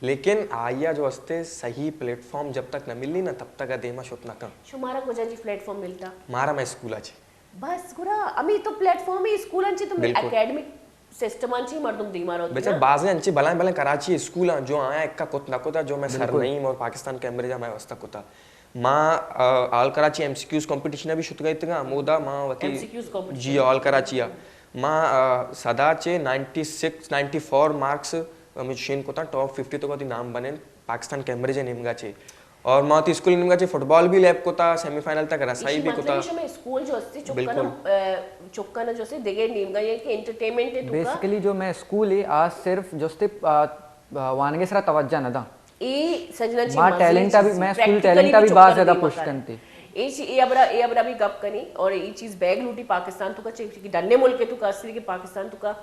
B: लेकिन आया जो हस्ते सही प्लेटफॉर्म जब तक न मिली ना तब तक देमा शुत ना कम
A: शुमारा को जी प्लेटफॉर्म मिलता
B: मारा मैं स्कूल आज
A: बस गुरा अमी तो प्लेटफॉर्म ही स्कूल अंची तुम एकेडमिक सिस्टम अंची मर्दम दीमार होती
B: बेचा बाजे अंची बलां कराची स्कूल जो आया एक का कुत ना कुता जो मैं सर नहीं और पाकिस्तान कैम्ब्रिज मैं वस्ता कुता माँ ऑल कराची एमसीक्यूज कंपटीशन भी शुत गई तगा मोदा माँ वती जी ऑल कराची माँ सदाचे 96 94 मार्क्स मिशन को टॉप 50 तो नाम बने पाकिस्तान कैम्ब्रिज निमगा चे और माती स्कूल निमगा चे फुटबॉल भी लैब कोता सेमीफाइनल तक रसाई भी कोता
A: स्कूल जो अस्ति चुक्कन जो से देगे निमगा ये कि एंटरटेनमेंट है तुका
C: बेसिकली जो मैं स्कूल है आज सिर्फ जोस्ते वानगे सरा तवज्जो न दा
A: ए सजना ची
C: मां टैलेंट भी मैं स्कूल टैलेंट भी बात ज्यादा पुश करते
A: ए अबरा भी गप कनी और ये चीज बैग लूटी पाकिस्तान तो का कि डन्ने मुल्क तो का असली के पाकिस्तान तो का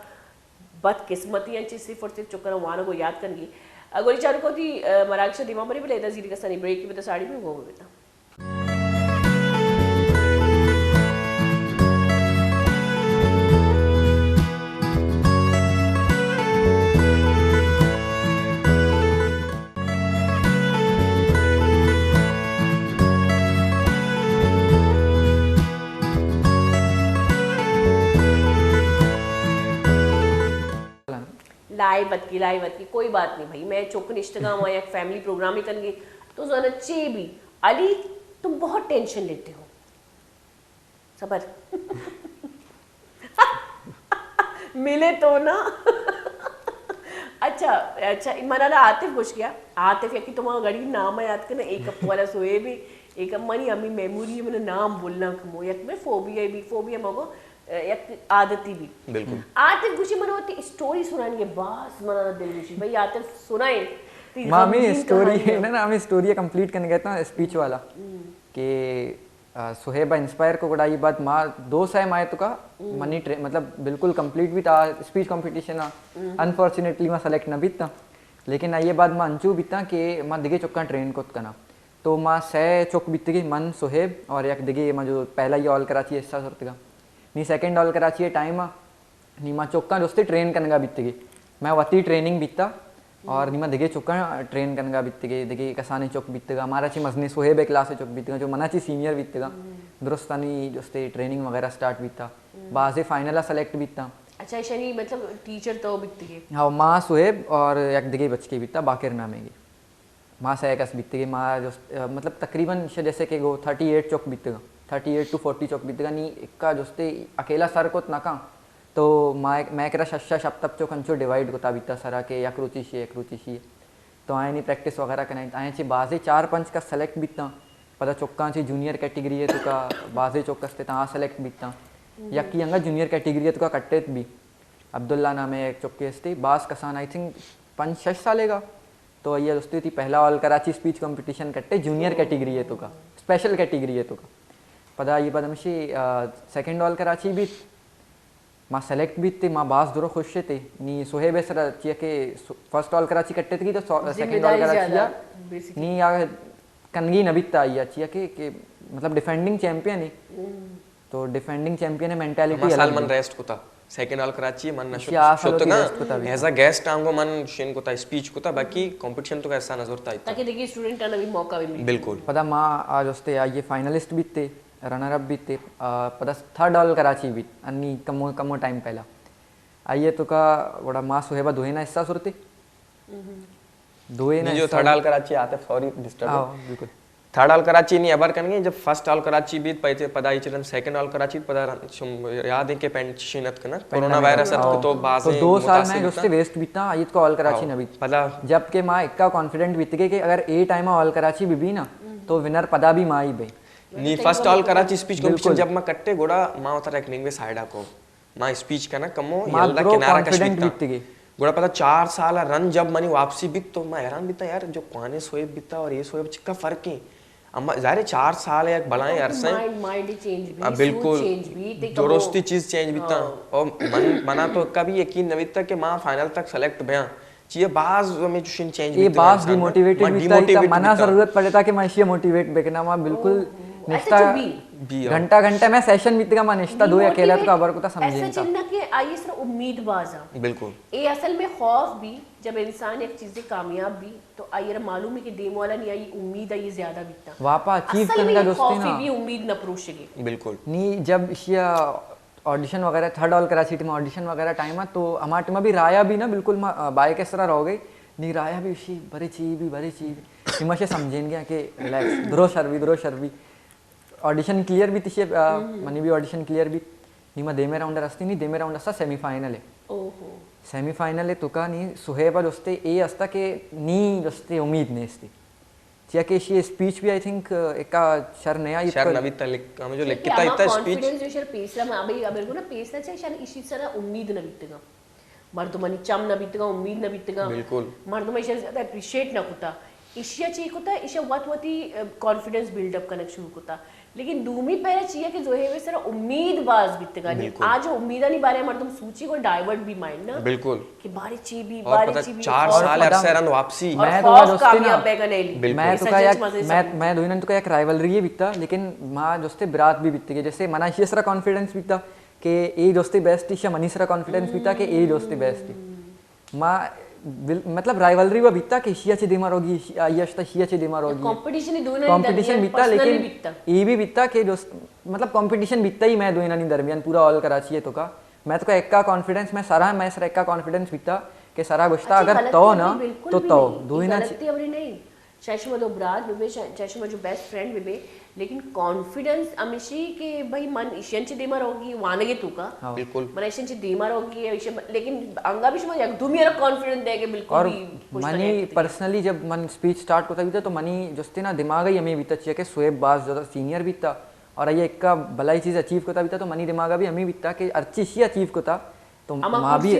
A: बदकिस्मती अंची सिर्फ और सिर्फ चुक्कन वाना को याद करनी अगर चारू को थी मराकश दिमा मरी भी लेता जीरी का सनी ब्रेक की बता साड़ी में वो बेटा लाई वत की कोई बात नहीं भाई मैं चोकन इश्तगा वहाँ एक फैमिली प्रोग्राम ही करेंगे तो ज़नच्चे भी अली तुम बहुत टेंशन लेते हो सबर मिले तो ना अच्छा मनाला आतिफ पूछ गया आतिफ या कि तुम्हारा गरीब नाम है याद करना एक कप वाला सोए भी एक मनी अम्मी मेमोरी मैंने नाम बोलना कमो एक में फोबिया मगो एक आदती भी
B: बिल्कुल
A: आतिफ गुशी मनो होती स्टोरी सुनाएंगे बस मनाना दिल गुशी भाई आतिफ सुनाए
C: मामी स्टोरी है ना हमें स्टोरी कंप्लीट करने गया था स्पीच वाला कि सुहेबा इंस्पायर को ये बात माँ 2 साल माए तो का मनी मतलब बिल्कुल कंप्लीट भी था स्पीच कंपटीशन अनफॉर्चुनेटली मैं सेलेक्ट न भी था लेकिन ये बात मैं अंचू बीता कि मैं दिगे चुका ट्रेन को करना तो माँ सह चुक बीत गई मन सुहेब और एक दिगे मैं जो पहला ये ऑल कराची हिस्सा सुरत का नी सेकंड ऑल कराची टाइम नी माँ चौका दोस्ते ट्रेन करने बीत गई मैं वती ट्रेनिंग बीता और निमा दिगे चुका ट्रेन करने बीत गए दिगे कसानी चौक बीतेगा हमारा ची मजनी सुहेब क्लास चौक बीतेगा जो मना ची सीनियर बीतेगा दुरुस्तानी दोस्ते ट्रेनिंग वगैरह स्टार्ट बीता बाजे फाइनल सेलेक्ट बीता
A: अच्छा शनी मतलब टीचर तो बीत गए
C: हाँ माँ सुहेब और एक दिगे बच के बीता बाकिर नामेगी माँ से एकस बीत गई माँ जो मतलब तकरीबन जैसे कि गो 38 चौक बीतेगा 38 to 40 चौक बीतेगा नी इक्का जोस्ते अकेला सर को ना तो मैं करा शस्या शब्द चो कंचो डिवाइड होता बीता सरा के एक रुचि तो आए नहीं प्रैक्टिस वगैरह करना आए ची बाजे 4-5 का सेलेक्ट बीता पता चौका ची जूनियर कैटेगरी है तो का बाजे चौकस थे हाँ सेलेक्ट बीता या कि अंगा जूनियर कैटेगरी है तो का कट्टे भी अब्दुल्ला नाम है एक चौके थी बास कसान आई थिंक 5-6 सालेगा तो ये दोस्ती थी पहला ऑल कराची स्पीच कंपटीशन कट्टे जूनियर कैटेगरी है तो का स्पेशल कैटेगरी है तो का पता ये पदमशी सेकंड ऑल कराची भी माँ सेलेक्ट भी थी माँ बास दूर खुश थे नी सुहेब सर चिया के फर्स्ट ऑल कराची कट्टे थी तो सेकंड ऑल कराची नी या कनगी नबीता आई चिया के मतलब डिफेंडिंग चैंपियन है तो डिफेंडिंग चैंपियन है मेंटालिटी
B: अलग मन रेस्ट को था सेकंड ऑल कराची मन न शुतगा एज अ गेस्ट आंगो मन शिन को था स्पीच को था बाकी कंपटीशन तो कैसा नजर था
A: ताकि देखिए स्टूडेंट का भी मौका भी मिले
B: बिल्कुल
C: पता माँ आज उसते ये फाइनलिस्ट भी थे रनर अप भी थे पता थर्ड ऑल कराची भी अन्नी कमो टाइम पहला आइए तो का बड़ा माँ सुहेबा दुहे ना हिस्सा सुरते दुहे ना
B: जो थर्ड ऑल कराची आते सॉरी डिस्टर्ब
C: बिल्कुल
B: थर्ड ऑल कराची नहीं अबर करेंगे जब फर्स्ट ऑल कराची भी पैसे पदाई चलन सेकंड ऑल कराची पदा याद है के पेंशनत करना कोरोना वायरस तो बाजे
C: तो 2 साल में दोस्ते वेस्ट बीता आयत को ऑल कराची ना बीत
B: पदा
C: जबकि माँ इक्का कॉन्फिडेंट बीत गए कि अगर ए टाइम ऑल कराची भी ना तो विनर पदा भी माँ ही बे
B: नी first all Karachi speech competition जब मैं कट्टे गोड़ा माँ उतर एक निंगे साइडा को माँ स्पीच करना कमो यल्दा किनारा कश्मीर बीत गोड़ा पता 4 साल रन जब मनी वापसी बीत तो मैं हैरान बीता यार जो पाने सोएब बीता और ये सोएब चिक्का फर्क है अम्मा जारे 4 साल एक बलाएं अरसे
A: माइंड चेंज भी
B: बिल्कुल
A: चेंज भी
B: दोस्ती चीज चेंज बीता और मना तो कभी यकीन न बीता कि माँ फाइनल तक सेलेक्ट भया चाहिए बाज में जो चेंज
C: ये बाज डिमोटिवेटेड बीता मना जरूरत पड़े था कि मैं इसे मोटिवेट बेकना माँ बिल्कुल निश्ता घंटा मैं सेशन बीतेगा मैं निश्ता दो अकेला तो खबर को था समझेंगे
A: ऐसा चिन्ह कि आइए सर उम्मीद बाजा
B: बिल्कुल
A: ये असल में खौफ भी जब इंसान एक चीज कामयाब भी तो आइए मालूम है कि देम वाला नहीं आई उम्मीद आई ज्यादा बीता
C: वापा अचीव करने का दोस्ती ना
A: भी उम्मीद न परोशेगी
B: बिल्कुल
C: नी जब इशिया ऑडिशन वगैरह third all Karachi team audition वगैरह टाइम है तो हमारे टीम भी राया भी ना बिल्कुल बाय के तरह रह गई नी राया भी इसी बड़ी चीज हिमा से समझेंगे कि रिलैक्स द्रो शर्वी ऑडिशन क्लियर भी तिशे मनी भी ऑडिशन क्लियर भी निमा देमे राउंडर असती नी देमे राउंड असा सेमीफायनल है
A: ओहो
C: सेमीफायनल है तुका नी सुहेबा दोस्ते ए असता के नी दोस्ते उम्मीद नहीं असती चिया के ये स्पीच भी आई थिंक एका शर नया
B: शर नविता लिख हम जो लिखता इतना स्पीच
A: कॉन्फिडेंस जो शर पेसला में अभी अबेर को ना पेसला चाहिए शर इसी तरह उम्मीद न बीतेगा मर्दमनी चम न बीतेगा उम्मीद न बीतेगा
B: बिल्कुल
A: मर्दम इसे ज्यादा अप्रिशिएट न होता इशिया चाहिए होता इशा वती कॉन्फिडेंस बिल्डअप करना शुरू होता लेकिन दूमी पहले चाहिए कि जो है वे सर उम्मीद बाज बीतेगा नहीं आज उम्मीदा नहीं बारे मर्दम सूची को डाइवर्ट भी माइंड ना
B: बिल्कुल
A: कि बारी ची भी
B: 4 साल अरसे रन वापसी
C: मैं तो का दोस्ती ना
A: मैं
C: तो का एक मैं दोनों तो का एक राइवलरी है बीता लेकिन मां दोस्ते बिरात भी बीतती है जैसे मना ये सरा कॉन्फिडेंस बीता कि ए दोस्ती बेस्ट है मनीसरा कॉन्फिडेंस बीता कि ए दोस्ती बेस्ट है मां मतलब राइवलरी वो बीता कि शिया ची दिमाग होगी यश शिया ची दिमाग होगी कंपटीशन बीता लेकिन ये भी बीता कि दोस्त मतलब कंपटीशन बीता ही मैं दो इना नहीं दरमियान पूरा ऑल कराची है तो का मैं तो का एक का कॉन्फिडेंस मैं सरा मैं सर एक का कॉन्फिडेंस बीता कि सारा गुश्ता अगर तो ना तो तो दो ही ना
A: गलती अबरी नहीं चश्मा दो ब्रात बिबे चश्मा जो बेस्ट फ्रेंड बिबे लेकिन कॉन्फिडेंस अमिशी के भाई मन इशंची देमा रोगी वानगे तू का
B: बिल्कुल
A: मन इशंची देमा रोगी लेकिन अंगा भी शमा एक दुमिया कॉन्फिडेंस देगे बिल्कुल
C: और
A: भी
C: मनी पर्सनली जब मन स्पीच स्टार्ट होता भी तो मनी जस्ते ना दिमाग ही हमें बीता चाहिए कि शोएब बाज ज़्यादा सीनियर भी था और ये एक का भलाई चीज़ अचीव करता भी था तो मनी दिमाग भी हमें बीता कि अच्छी सी अचीव करता तो माँ भी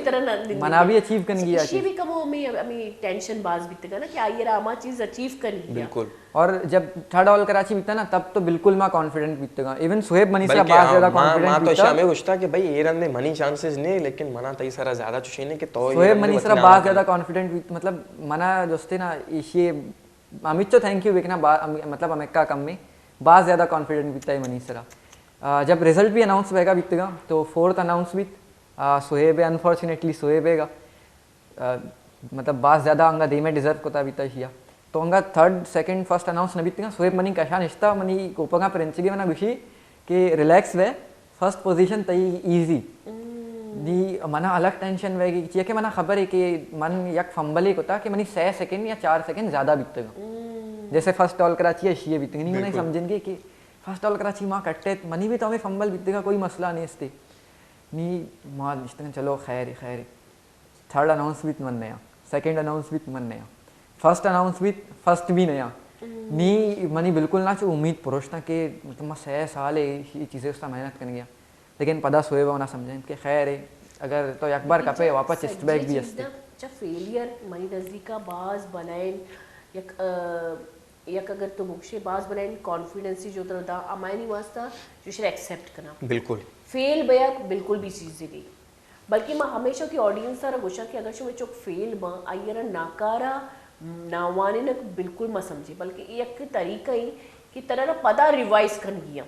C: मना भी अचीव कर गया
A: इसी भी कमो में हमें टेंशन बाज बीतेगा ना कि आइए रामा चीज अचीव कर गया
B: बिल्कुल
C: और जब थर्ड ऑल कराची बीता ना तब तो बिल्कुल माँ कॉन्फिडेंट बीतेगा इवन शोएब मनी से बात ज्यादा कॉन्फिडेंट
B: बीता तो हमें पूछता कि भाई ये रन में मनी चांसेस नहीं लेकिन मना तई सारा ज्यादा चुशी नहीं कि तो
C: शोएब मनी से बात ज्यादा कॉन्फिडेंट मतलब मना दोस्ते ना ये अमित तो थैंक यू देखना मतलब अमेरिका कम में बात ज्यादा कॉन्फिडेंट बीता है मनी सरा जब रिजल्ट भी अनाउंस होएगा बीतेगा तो फोर्थ अनाउंस भी शोएब अनफॉर्चुनेटली शोएबेगा मतलब बात ज़्यादा अंगा दे में डिजर्व कोता बीता शिया तो अंगा थर्ड सेकंड फर्स्ट अनाउंस न बीतेगा शोएब मनी कशा निश्ता मनी कोपगा प्रेंचिगे मना गुशी कि रिलैक्स वे फर्स्ट पोजीशन तई इजी दी मना अलग टेंशन वेगी चाहिए कि मना खबर है कि मन यक फंबले कोता कि मनी 6 सेकंड या 4 सेकंड ज़्यादा बीतेगा जैसे फर्स्ट ऑल कराची है शिये बीतेंगे नहीं उन्हें समझेंगे कि फर्स्ट ऑल कराची माँ कट्टे मनी भी तो हमें फंबल बीतेगा कोई मसला नहीं इससे नी माँ जितने चलो खैर थर्ड अनाउंस भी मन नया सेकंड अनाउंस भी मन नया फर्स्ट अनाउंस भी फर्स्ट भी नया नी मनी बिल्कुल ना चो उम्मीद पुरुष ना कि मतलब 6 साल है ये चीज़ें उसका मेहनत कर गया लेकिन पता सोएगा होना समझें कि खैर है अगर तो एक बार कपे वापस चेस्ट बैग भी अस्ते
A: जब फेलियर मनी नज़दीका बाज बनाए यक अगर तो मुक्षे बाज बनाए कॉन्फिडेंस जो तरह अमायनी वास्ता जो शुड एक्सेप्ट करना
B: बिल्कुल
A: फेल बया बिल्कुल भी चीज़ नहीं बल्कि मैं हमेशा की ऑडियंस सारा गुस्सा कि अगर शुमे चोक फेल बा आइयरा नाकारा नावाने न बिल्कुल मत समझे बल्कि एक तरीका ही कि तरह ना पता रिवाइज कर गया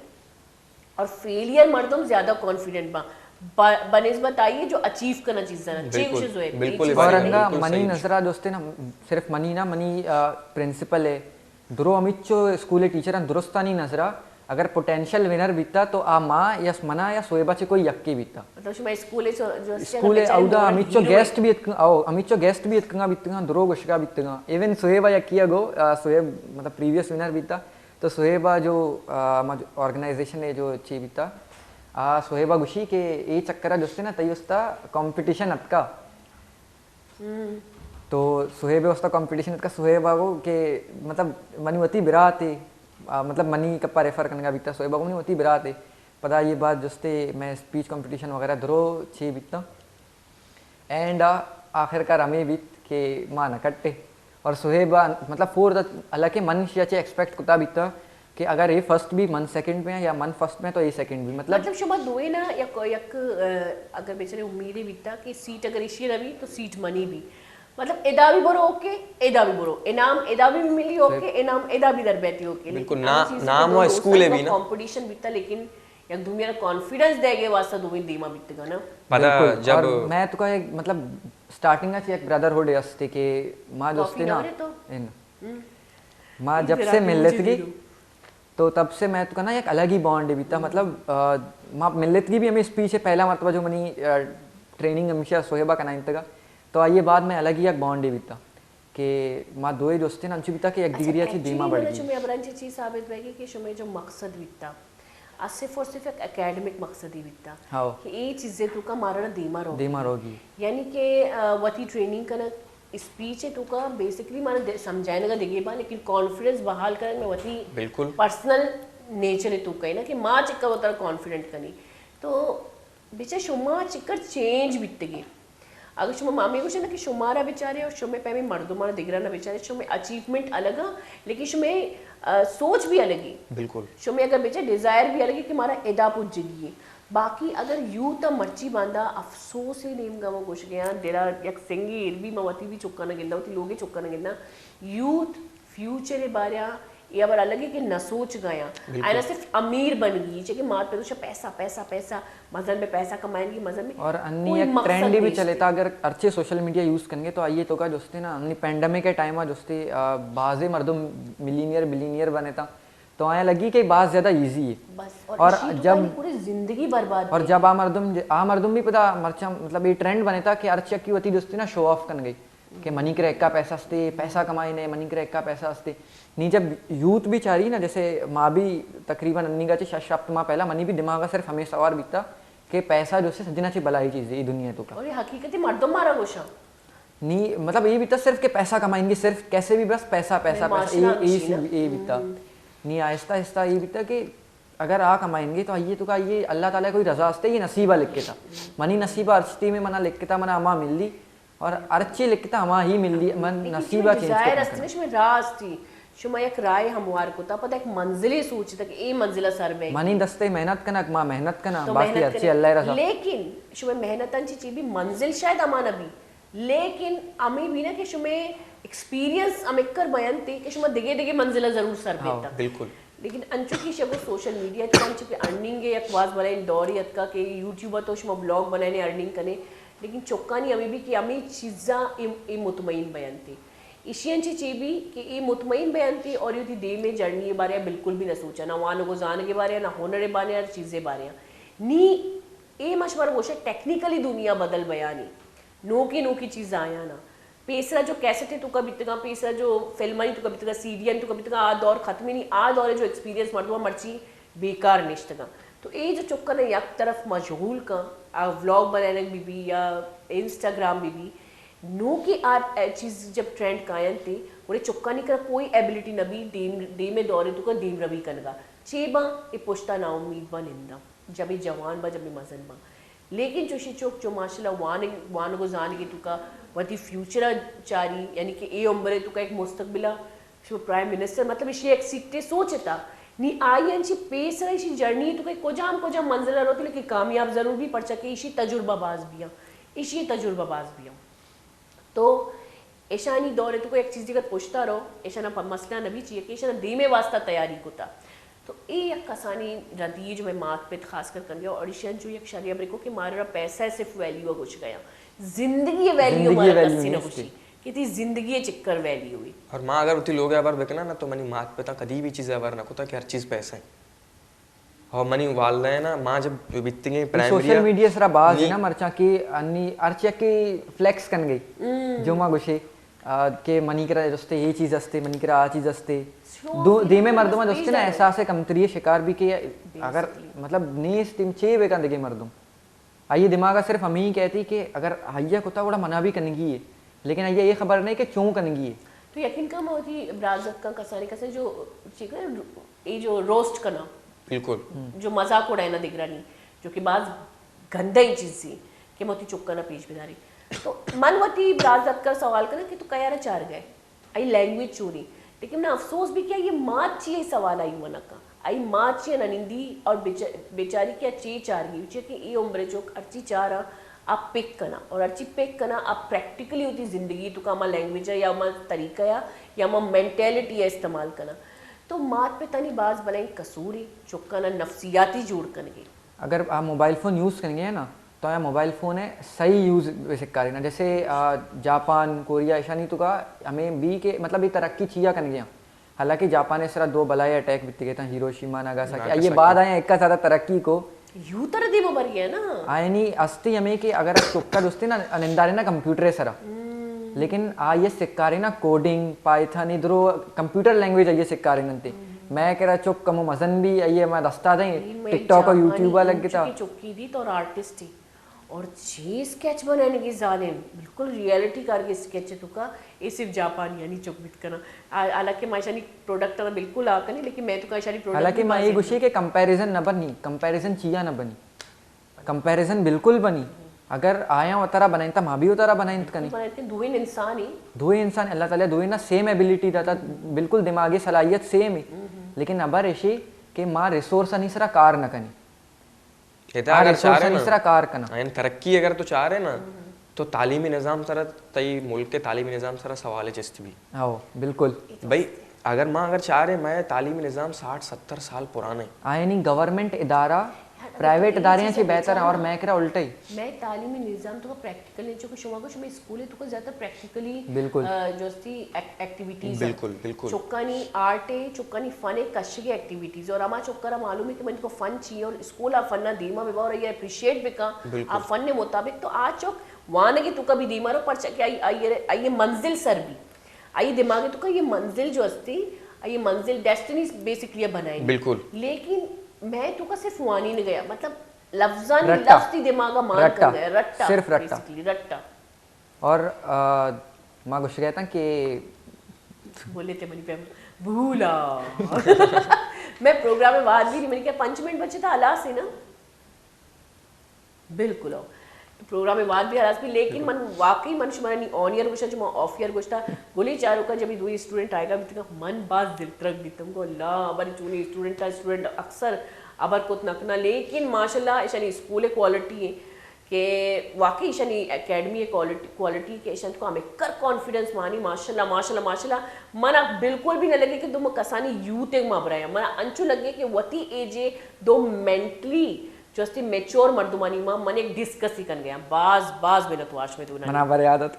A: और फेलियर मर्दम ज़्यादा कॉन्फिडेंट बा बनिस्बत आइए जो अचीव करना चीज़ है
B: बिल्कुल
C: और अंगा मनी नजरा दोस्ते ना सिर्फ मनी ना मनी प्रिंसिपल है दुरो अमित चो स्कूल टीचर दुरुस्तानी नजरा अगर पोटेंशियल विनर बीता तो आ माँ या मना या सोएबा चे कोई यक्की बीता
A: मतलब शुमा
C: स्कूल औदा अमित चो गेस्ट भी आओ अमित चो गेस्ट भी इतना बीतगा दुरो गुशका बीतगा इवन सोएबा यक्की गो सोएब मतलब प्रीवियस विनर बीता तो सोएबा जो ऑर्गेनाइजेशन है जो अच्छी बीता सोएबा गुशी के ये चक्कर दोस्ते ना तई उसका कंपटीशन अटका तो सोहेब उसका कंपटीशन अटका सोहेबा को के मतलब मनीवती बिरात है मतलब मनी कप्पा रेफर करने का बीता सोएबा को नहीं होती बिरात है पता ये बात जस्ते मैं स्पीच कंपटीशन वगैरह दरो छे बीतता एंड आखिरकार हमें बीत के माँ न कट्टे और सोहेबा मतलब फोर्थ हालांकि मन चे एक्सपेक्ट कुता बीता कि अगर ये फर्स्ट भी मन सेकंड में या मन फर्स्ट में तो ये सेकंड भी मतलब
A: शुमा दुए ना यक अगर बेचारे उम्मीदें बीता कि सीट अगर इसी रही तो सीट मनी भी मतलब एदा भी बरो ओके एदा भी बरो इनाम एदा भी मिली ओके इनाम एदा भी दर बैठी ओके
B: बिल्कुल नाम वो स्कूल है भी ना
A: कंपटीशन बीता लेकिन एक दुनिया कॉन्फिडेंस देगे वास्ता दुई दीमा बीतेगा ना
B: पता जब
C: मैं तो का एक मतलब स्टार्टिंग का एक ब्रदरहुड है के माँ दोस्ती ना माँ जब से मिल लेती तो तब से मैं तो ना एक अलग ही बॉन्ड बीता मतलब माँ मिल लेती भी हमें स्पीच है पहला मरतबा जो मनी ट्रेनिंग हमेशा सोहेबा का नाइन तक तो आइए बाद में अलग ही एक बॉन्ड बीता कि माँ दो ही दोस्ती ना अंचु बीता कि एक डिग्री अच्छी दीमा बढ़ गई
A: अबरांची चीज साबित होगी कि शुमे जो मकसद बीता आज सिर्फ और सिर्फ एक एकेडमिक मकसद ही बीता कि ये चीजें तू का मारना दीमा रोगी यानी कि वती ट्रेनिंग करना स्पीच है तू का बेसिकली माने समझाने का देगे बा लेकिन कॉन्फिडेंस बहाल करने में वती
B: बिल्कुल
A: पर्सनल नेचर है तू कहीं ना कि माँ चिक्का वो तरह कॉन्फिडेंट करनी तो बेचा शुमा चिक्कर चेंज बीतेगी अगर शुमा मामी कुछ ना कि शुमारा बेचारे और शुमे पे मर्दुमारा दिख रहा ना बेचारे शुमे अचीवमेंट अलग है लेकिन शुमे सोच भी अलग ही
B: बिल्कुल
A: शुमे अगर बेचे डिजायर भी अलग है कि हमारा एदा पुज जगी बाकी अगर यू तो मर्ची बांधा अफसोस ही नेम गवा कुछ गया डेरा एक सिंगी इरबी मवती भी चुक्का ना गिंदा होती लोगे चुक्का ना गिंदा यूथ फ्यूचर बारे ये अब अलग है कि न सोच गया आना सिर्फ अमीर बन गई कि मार पे तो पैसा पैसा पैसा मजहब में पैसा कमाएंगी मजहब में
C: और अन्य एक ट्रेंड भी चले था अगर अच्छे सोशल मीडिया यूज करेंगे तो आइए तो का दोस्ते ना अन्य पेंडेमिक के टाइम में दोस्ते बाजे मर्दों मिलीनियर बिलीनियर बने था तो आया लगी कि बात ज़्यादा ईजी है।
A: बस
C: और
A: इसी तो
C: जब
A: कहीं पूरी जिंदगी बर्बाद
C: और जब आ मर्दुम भी पता मर्चा मतलब ये ट्रेंड बने था कि अर्चा की होती दोस्ती ना शो ऑफ कर गई कि मनी क्रैक का पैसा हस्ते पैसा कमाए ने मनी क्रैक का पैसा हस्ते नहीं। जब यूथ भी चाह रही ना, जैसे माँ भी तकरीबन अन्नी का शब्द माँ पहला मनी भी दिमाग का सिर्फ हमें सवार बीतता कि पैसा जो से सजना चाहिए भलाई चीज़ है ये दुनिया तो का
A: और ये हकीकती मर्दों मारा गोशा
C: नहीं, मतलब ये बीता सिर्फ के पैसा कमाएंगे सिर्फ कैसे भी बस पैसा पैसा पैसा ये बीता नहीं। आहिस्ता आहिस्ता ये बीता कि अगर आ कमाएंगे तो आइए तो का ये अल्लाह ताला कोई रजा हस्ते ये नसीबा लिख के था मनी नसीबा अर्चती में मना लिख के था मना अमा मिल ली और अर्ची लिख के था अमा ही मिल ली मन नसीबा
A: चेंज में राज थी शुमा एक राय हमवार को था पता एक मंजिले सोच तक ए मंजिला सर में
C: मनी दस्ते मेहनत करना मां मेहनत करना
A: तो
C: बाकी अर्ची अल्लाह रजा
A: लेकिन शुमे मेहनतन ची भी मंजिल शायद अमान अभी लेकिन अमी भी ना कि शुमे एक्सपीरियंस अमेकर बयान थी कि शुमा दिगे दिगे मंजिला जरूर सर बेटा
B: बिल्कुल।
A: लेकिन अंचु की शगो सोशल मीडिया तो अंचु पे अर्निंग है अखबार बनाए दौरी अतका के यूट्यूबर तो शुमा ब्लॉग बनाने अर्निंग करने लेकिन चौक्का नहीं अमी भी कि अमी चीज़ा ए मुतमईन बयान थी इशियंची चीबी कि ये मुतमईन बयान थी और ये दे में जर्नी बारे बिल्कुल भी न सोचा ना वानो को जान के बारे ना होनरे बारे हर चीज़ें बारे नी ए मशवर गोशे टेक्निकली दुनिया बदल बयानी नो की चीज़ आया ना पेसरा जो कैसेट है तो कभी तक पेसरा जो फिल्म तो कभी तक सीरियल तो कभी तक आ दौर खत्म ही नहीं आ दौर जो एक्सपीरियंस मर्दवा मर्ची बेकार निश्तगा तो ये जो चुक्का ना एक तरफ मशगूल का व्लॉग बनाने भी या इंस्टाग्राम भी नो की आर चीज़ जब ट्रेंड कायन थे उन्हें चुक्का नहीं कर कोई एबिलिटी नबी डे में दौरे तो का देम रवि कनगा चेबा ये पुश्ता ना उम्मीद बा निंदा जब ये जवान बा जब ये मजन बा लेकिन चुशी चौक जो माशाल्लाह वान को जान के तुका वती फ्यूचर चारी यानी कि ए उम्र तुका एक मुस्तकबिला प्राइम मिनिस्टर मतलब इसी एक सीटे सोचता नी आई अंची पेस रही इसी जर्नी तुका कोजाम मंजिल रोती लेकिन कामयाब जरूर भी पड़ सके इसी तजुर्बाबाज भी इसी तजुर्बाबाज भी तो ऐशानी दौरे तो कोई एक चीज़ अगर पूछता रहो ऐसा मसला न भी चाहिए कि ऐसा धीमे वास्ता तैयारी को था तो ये कसानी रदी जो मैं मात पे खास कर गया और ईशन जो एक शरिया ब्रेको कि मारा पैसा सिर्फ वैल्यू कुछ गया जिंदगी वैल्यू मारा कसी न कुछ कितनी जिंदगी चिक्कर वैल्यू हुई
B: और माँ अगर उतनी लोग अबर बेकना ना तो मनी मात पे था कभी भी चीज़ अबर ना को था कि हर चीज़ पैसा है और मनी वाल रहे ना माँ जब बितंगे
C: सोशल मीडिया सरा बाज है ना मरचा की अन्नी अर्चा की फ्लेक्स कन गई जो माँ गुशे के मनी करा दोस्ते ये चीज़ हस्ते मनी करा आ चीज़ हस्ते दो में मर्दमा दोस्ते ना एहसास है कमतरी शिकार भी के अगर मतलब नीस टीम छे बेका देगे मर्दम आइए दिमाग सिर्फ हम ही कहती कि अगर हया कुत्ता बड़ा मना भी कनगी है लेकिन आइए ये खबर नहीं कि क्यों कनगी है
A: तो यकीन कम होती ब्राज़त का कसाने कसे जो चिकन ये जो रोस्ट करना
B: बिल्कुल
A: जो मजाक उड़ाना दिख रहा नहीं जो कि बाज गंदा ही चीज़ थी कि मोती चुक्का ना पीछ बिदारी तो मनवती ब्राज़त का सवाल करना कि तो कयारा चार गए आई लैंग्वेज चोरी लेकिन ना अफसोस भी क्या ये माँ चाहिए सवाल आई मना का आई माँ चाहिए ननिंदी और बेचारी क्या चे चार गई कि ये उम्र चौक अर्ची चार आप पिक करना और अर्ची पिक करना आप प्रैक्टिकली होती ज़िंदगी तो का हमारा लैंग्वेज है या हमारा तरीका या हमारा मेंटेलिटी है इस्तेमाल करना तो मात पे तनी बाज बनाई कसूरी चुक्का ना नफसियाती जोड़ करने
C: अगर आप मोबाइल फ़ोन यूज़ करेंगे ना तो यह मोबाइल फ़ोन है सही यूज़ वैसे करें जैसे जापान कोरिया ऐसा नहीं तो का हमें भी के मतलब ये तरक्की छिया कर गया हालांकि जापान इस तरह दो बलाए अटैक बीते गए थे हिरोशिमा नागासाकी ये बाद आए एक का ज़्यादा तरक्की को
A: यू तरह दी मर गया ना
C: आए नहीं अस्ती हमें कि अगर चुक्का दोस्ती ना निंदारे ना कंप्यूटर सरा लेकिन ये सिक्कारे ना कोडिंग पाइथन इधरो कंप्यूटर लैंग्वेज ये सिक्कारे नंते मैं कह रहा चुप कमो मजन भी ये मैं दस्ता दें टिकटॉक और यूट्यूबर लग गया था
A: चुक्की थी तो और आर्टिस्ट थी और जे स्केच बनाने की जालिम बिल्कुल रियलिटी करके स्केच है तुका ये सिर्फ जापान यानी चुप बित करना हालांकि माशानी प्रोडक्ट ना बिल्कुल आकर नहीं लेकिन मैं तो का शानी प्रोडक्ट
C: हालांकि मैं ये गुस्से के कंपैरिजन न बनी कंपैरिजन चिया न बनी कंपैरिजन बिल्कुल बनी अगर आया उतरा बनाई था माँ भी उतरा बनाई कनी दो इंसान अल्लाह ताला दो ना सेम एबिलिटी था बिल्कुल दिमागी सलाहियत सेम है लेकिन अबर ऐसी कि माँ रिसोर्स अनिसरा कार न कनी
B: तरक्की अगर तो चाह रहे ना तो तालीमी निज़ाम सरा तई मुल्क के तालीमी निज़ाम सरा सवाल है चिस्त भी
C: हाँ बिल्कुल
B: भाई अगर माँ अगर चाह रहे मैं तालीमी निज़ाम 60-70 साल पुराने
C: आए नहीं गवर्नमेंट इदारा प्राइवेट इदारे ची बेहतर है और मैं करा उल्टा ही
A: मैं तालीमी निज़ाम तो प्रैक्टिकल नहीं चुका शुमा को शुमा स्कूल है तो ज़्यादा प्रैक्टिकली
C: बिल्कुल
A: जोस्ती एक्टिविटीज
B: बिल्कुल बिल्कुल
A: चुक्कानी आर्ट है चुक्कानी फन है कश्य एक्टिविटीज और अमा चुक्करा मालूम है कि मैंने को फन चाहिए और स्कूल आ फन दीमा में और ये अप्रिशिएट भी का आ फन ने मुताबिक तो आज चौक वहाँ कि तू कभी दीमा रो पर कि आई मंजिल सर भी आई दिमाग तो का ये मंजिल जो अस्ती ये मंजिल डेस्टिनी बेसिकली बनाई
B: बिल्कुल
A: लेकिन मैं तो का सिर्फ वानी नहीं गया मतलब लफ्जान
C: रट्टा।
A: लफ्ज़ ही दिमाग मान
C: रट्टा।
A: कर गया रट्टा
C: सिर्फ रट्टा।
A: basically, रट्टा
C: और माँ कुछ कहता कि
A: बोले थे मनी पे भूला मैं प्रोग्राम में बात भी नहीं मैंने क्या 5 मिनट बचे था अलास से ना बिल्कुल आओ प्रोग्राम में बात भी अलास भी लेकिन मन वाकई मन शुमारा ऑन ईयर गोश्ता जो ऑफ ईयर गोश्ता गोली चारों का जब दो स्टूडेंट आएगा भी मन बात दिल तरक भी तुमको अल्लाह अबर चूनी स्टूडेंट अक्सर अबर कुछ नकना लेकिन माशाल्लाह ईशानी स्कूल क्वालिटी है कि वाकई ईशानी एकेडमी क्वालिटी के ईशान को हमें कर कॉन्फिडेंस मानी माशाल्लाह माशाल्लाह माशाल्लाह मना बिल्कुल भी न लगे कि तुम कसानी यूथ एक माबराया मना अंचु लगे कि वती एजे दो मेंटली जोस्ती मेच्योर मर्दुमानी मां मन एक डिस्कस ही कर गया बाज बिना तो आश में तू ना
C: मना बर आदत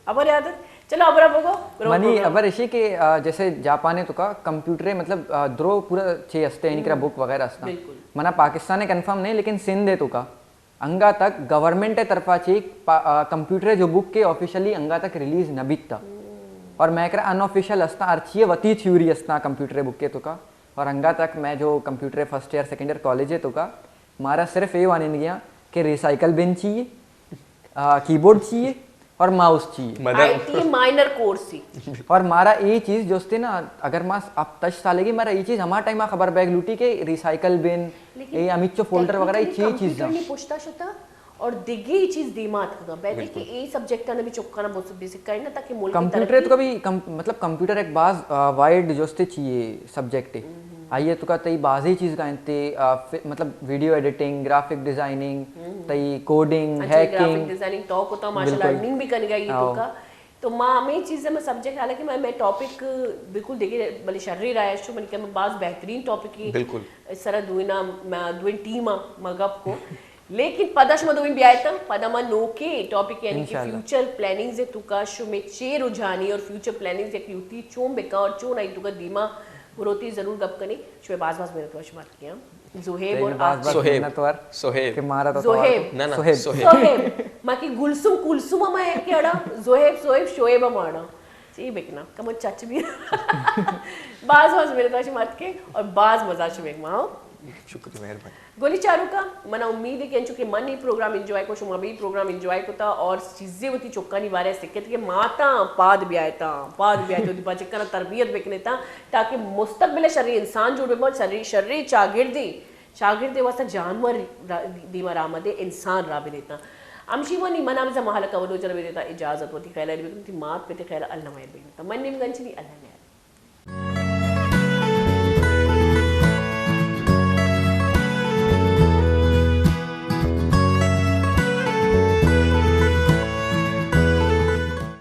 A: अबर आदत चलो अबर बगो
C: मनी अबर इशी के जैसे जापान तो का कंप्यूटर मतलब द्रो पूरा छे असते यानी कि बुक वगैरह असता
A: बिल्कुल।
C: मना पाकिस्तान ने कंफर्म नहीं लेकिन सिंध है तो का अंगा तक गवर्नमेंट तरफा ची कंप्यूटर जो बुक के ऑफिशियली अंगा तक रिलीज न बीतता और मैं करा अनऑफिशियल असता अर्चिए वती थ्योरी असता कंप्यूटर बुक के तो का और अंगा तक मैं जो computer first year second year college है तो का मारा सिर्फ ये वाने गया कि रिसाइकल बिन चाहिए कीबोर्ड चाहिए और माउस चाहिए
A: आईटी माइनर कोर्स ही
C: और मारा ये चीज जो ना अगर मास अब तश सालेगी मारा ये चीज हमारा टाइम खबर बैग लूटी के रिसाइकल बिन ये अमित जो फोल्डर वगैरह ये चीज
A: नहीं पूछता शता और दिगी चीज दिमाग का बैठे कि ए सब्जेक्ट ना भी चुक्का ना बहुत बेसिक करना ताकि मुल्क
C: कंप्यूटर तो कभी मतलब कंप्यूटर एक बाज वाइड जोस्ते चाहिए सब्जेक्ट है आइए तो का तई बाजी चीज का इंते मतलब वीडियो एडिटिंग ग्राफिक डिजाइनिंग तई कोडिंग हैकिंग
A: ग्राफिक डिजाइनिंग तो को तो माशाल्लाह लर्निंग भी कर गई तो का तो माँ में चीज़ें मैं सब्जेक्ट हालांकि मैं टॉपिक बिल्कुल देखिए भले शर्री रहा है मैंने क्या मैं बात बेहतरीन टॉपिक की
B: बिल्कुल
A: इस तरह दुइना दुइन टीम मगब को लेकिन पदश में दुइन ब्यायता पदमा नोके टॉपिक यानी कि फ्यूचर प्लानिंग से तुका शु में चे रुझानी और फ्यूचर प्लानिंग से युति चोम बेका और चो नहीं तुका दीमा रोती जरूर गप कनी शु बाज मेरे तो अशमात किया ज़ुहैब और
B: सोहेब
C: के मारा तो
A: ज़ुहैब
B: ना ना
A: सोहेब माकी गुलसुम कुलसुम मा है क्या अड़ा ज़ुहैब शोएब माड़ा ची बेकना कम चाच भी बाज मेरे तो अशमात के और बाज मजा शुमेक माओ
B: शुक्रिया मेहरबानी
A: गोली चारू का मना उम्मीद है कि अंचु के मन ही प्रोग्राम एंजॉय को शुमा भी प्रोग्राम एंजॉय को था और चीजें होती चुक्कानी वारे सिक्कत के माता पाद भी आयता होती बचकना तरबियत बेकने था ताकि मुस्तकबिल शरीर इंसान जुड़ बहुत शरीर शागिर्दी वास्ता जानवर दीमा रामदे इंसान राबे देता अमशी वो नहीं मना में महल का वो जरा देता इजाजत होती खैला मात पे खैला अल्लाह में बेनता मन निम गंचनी अल्लाह ने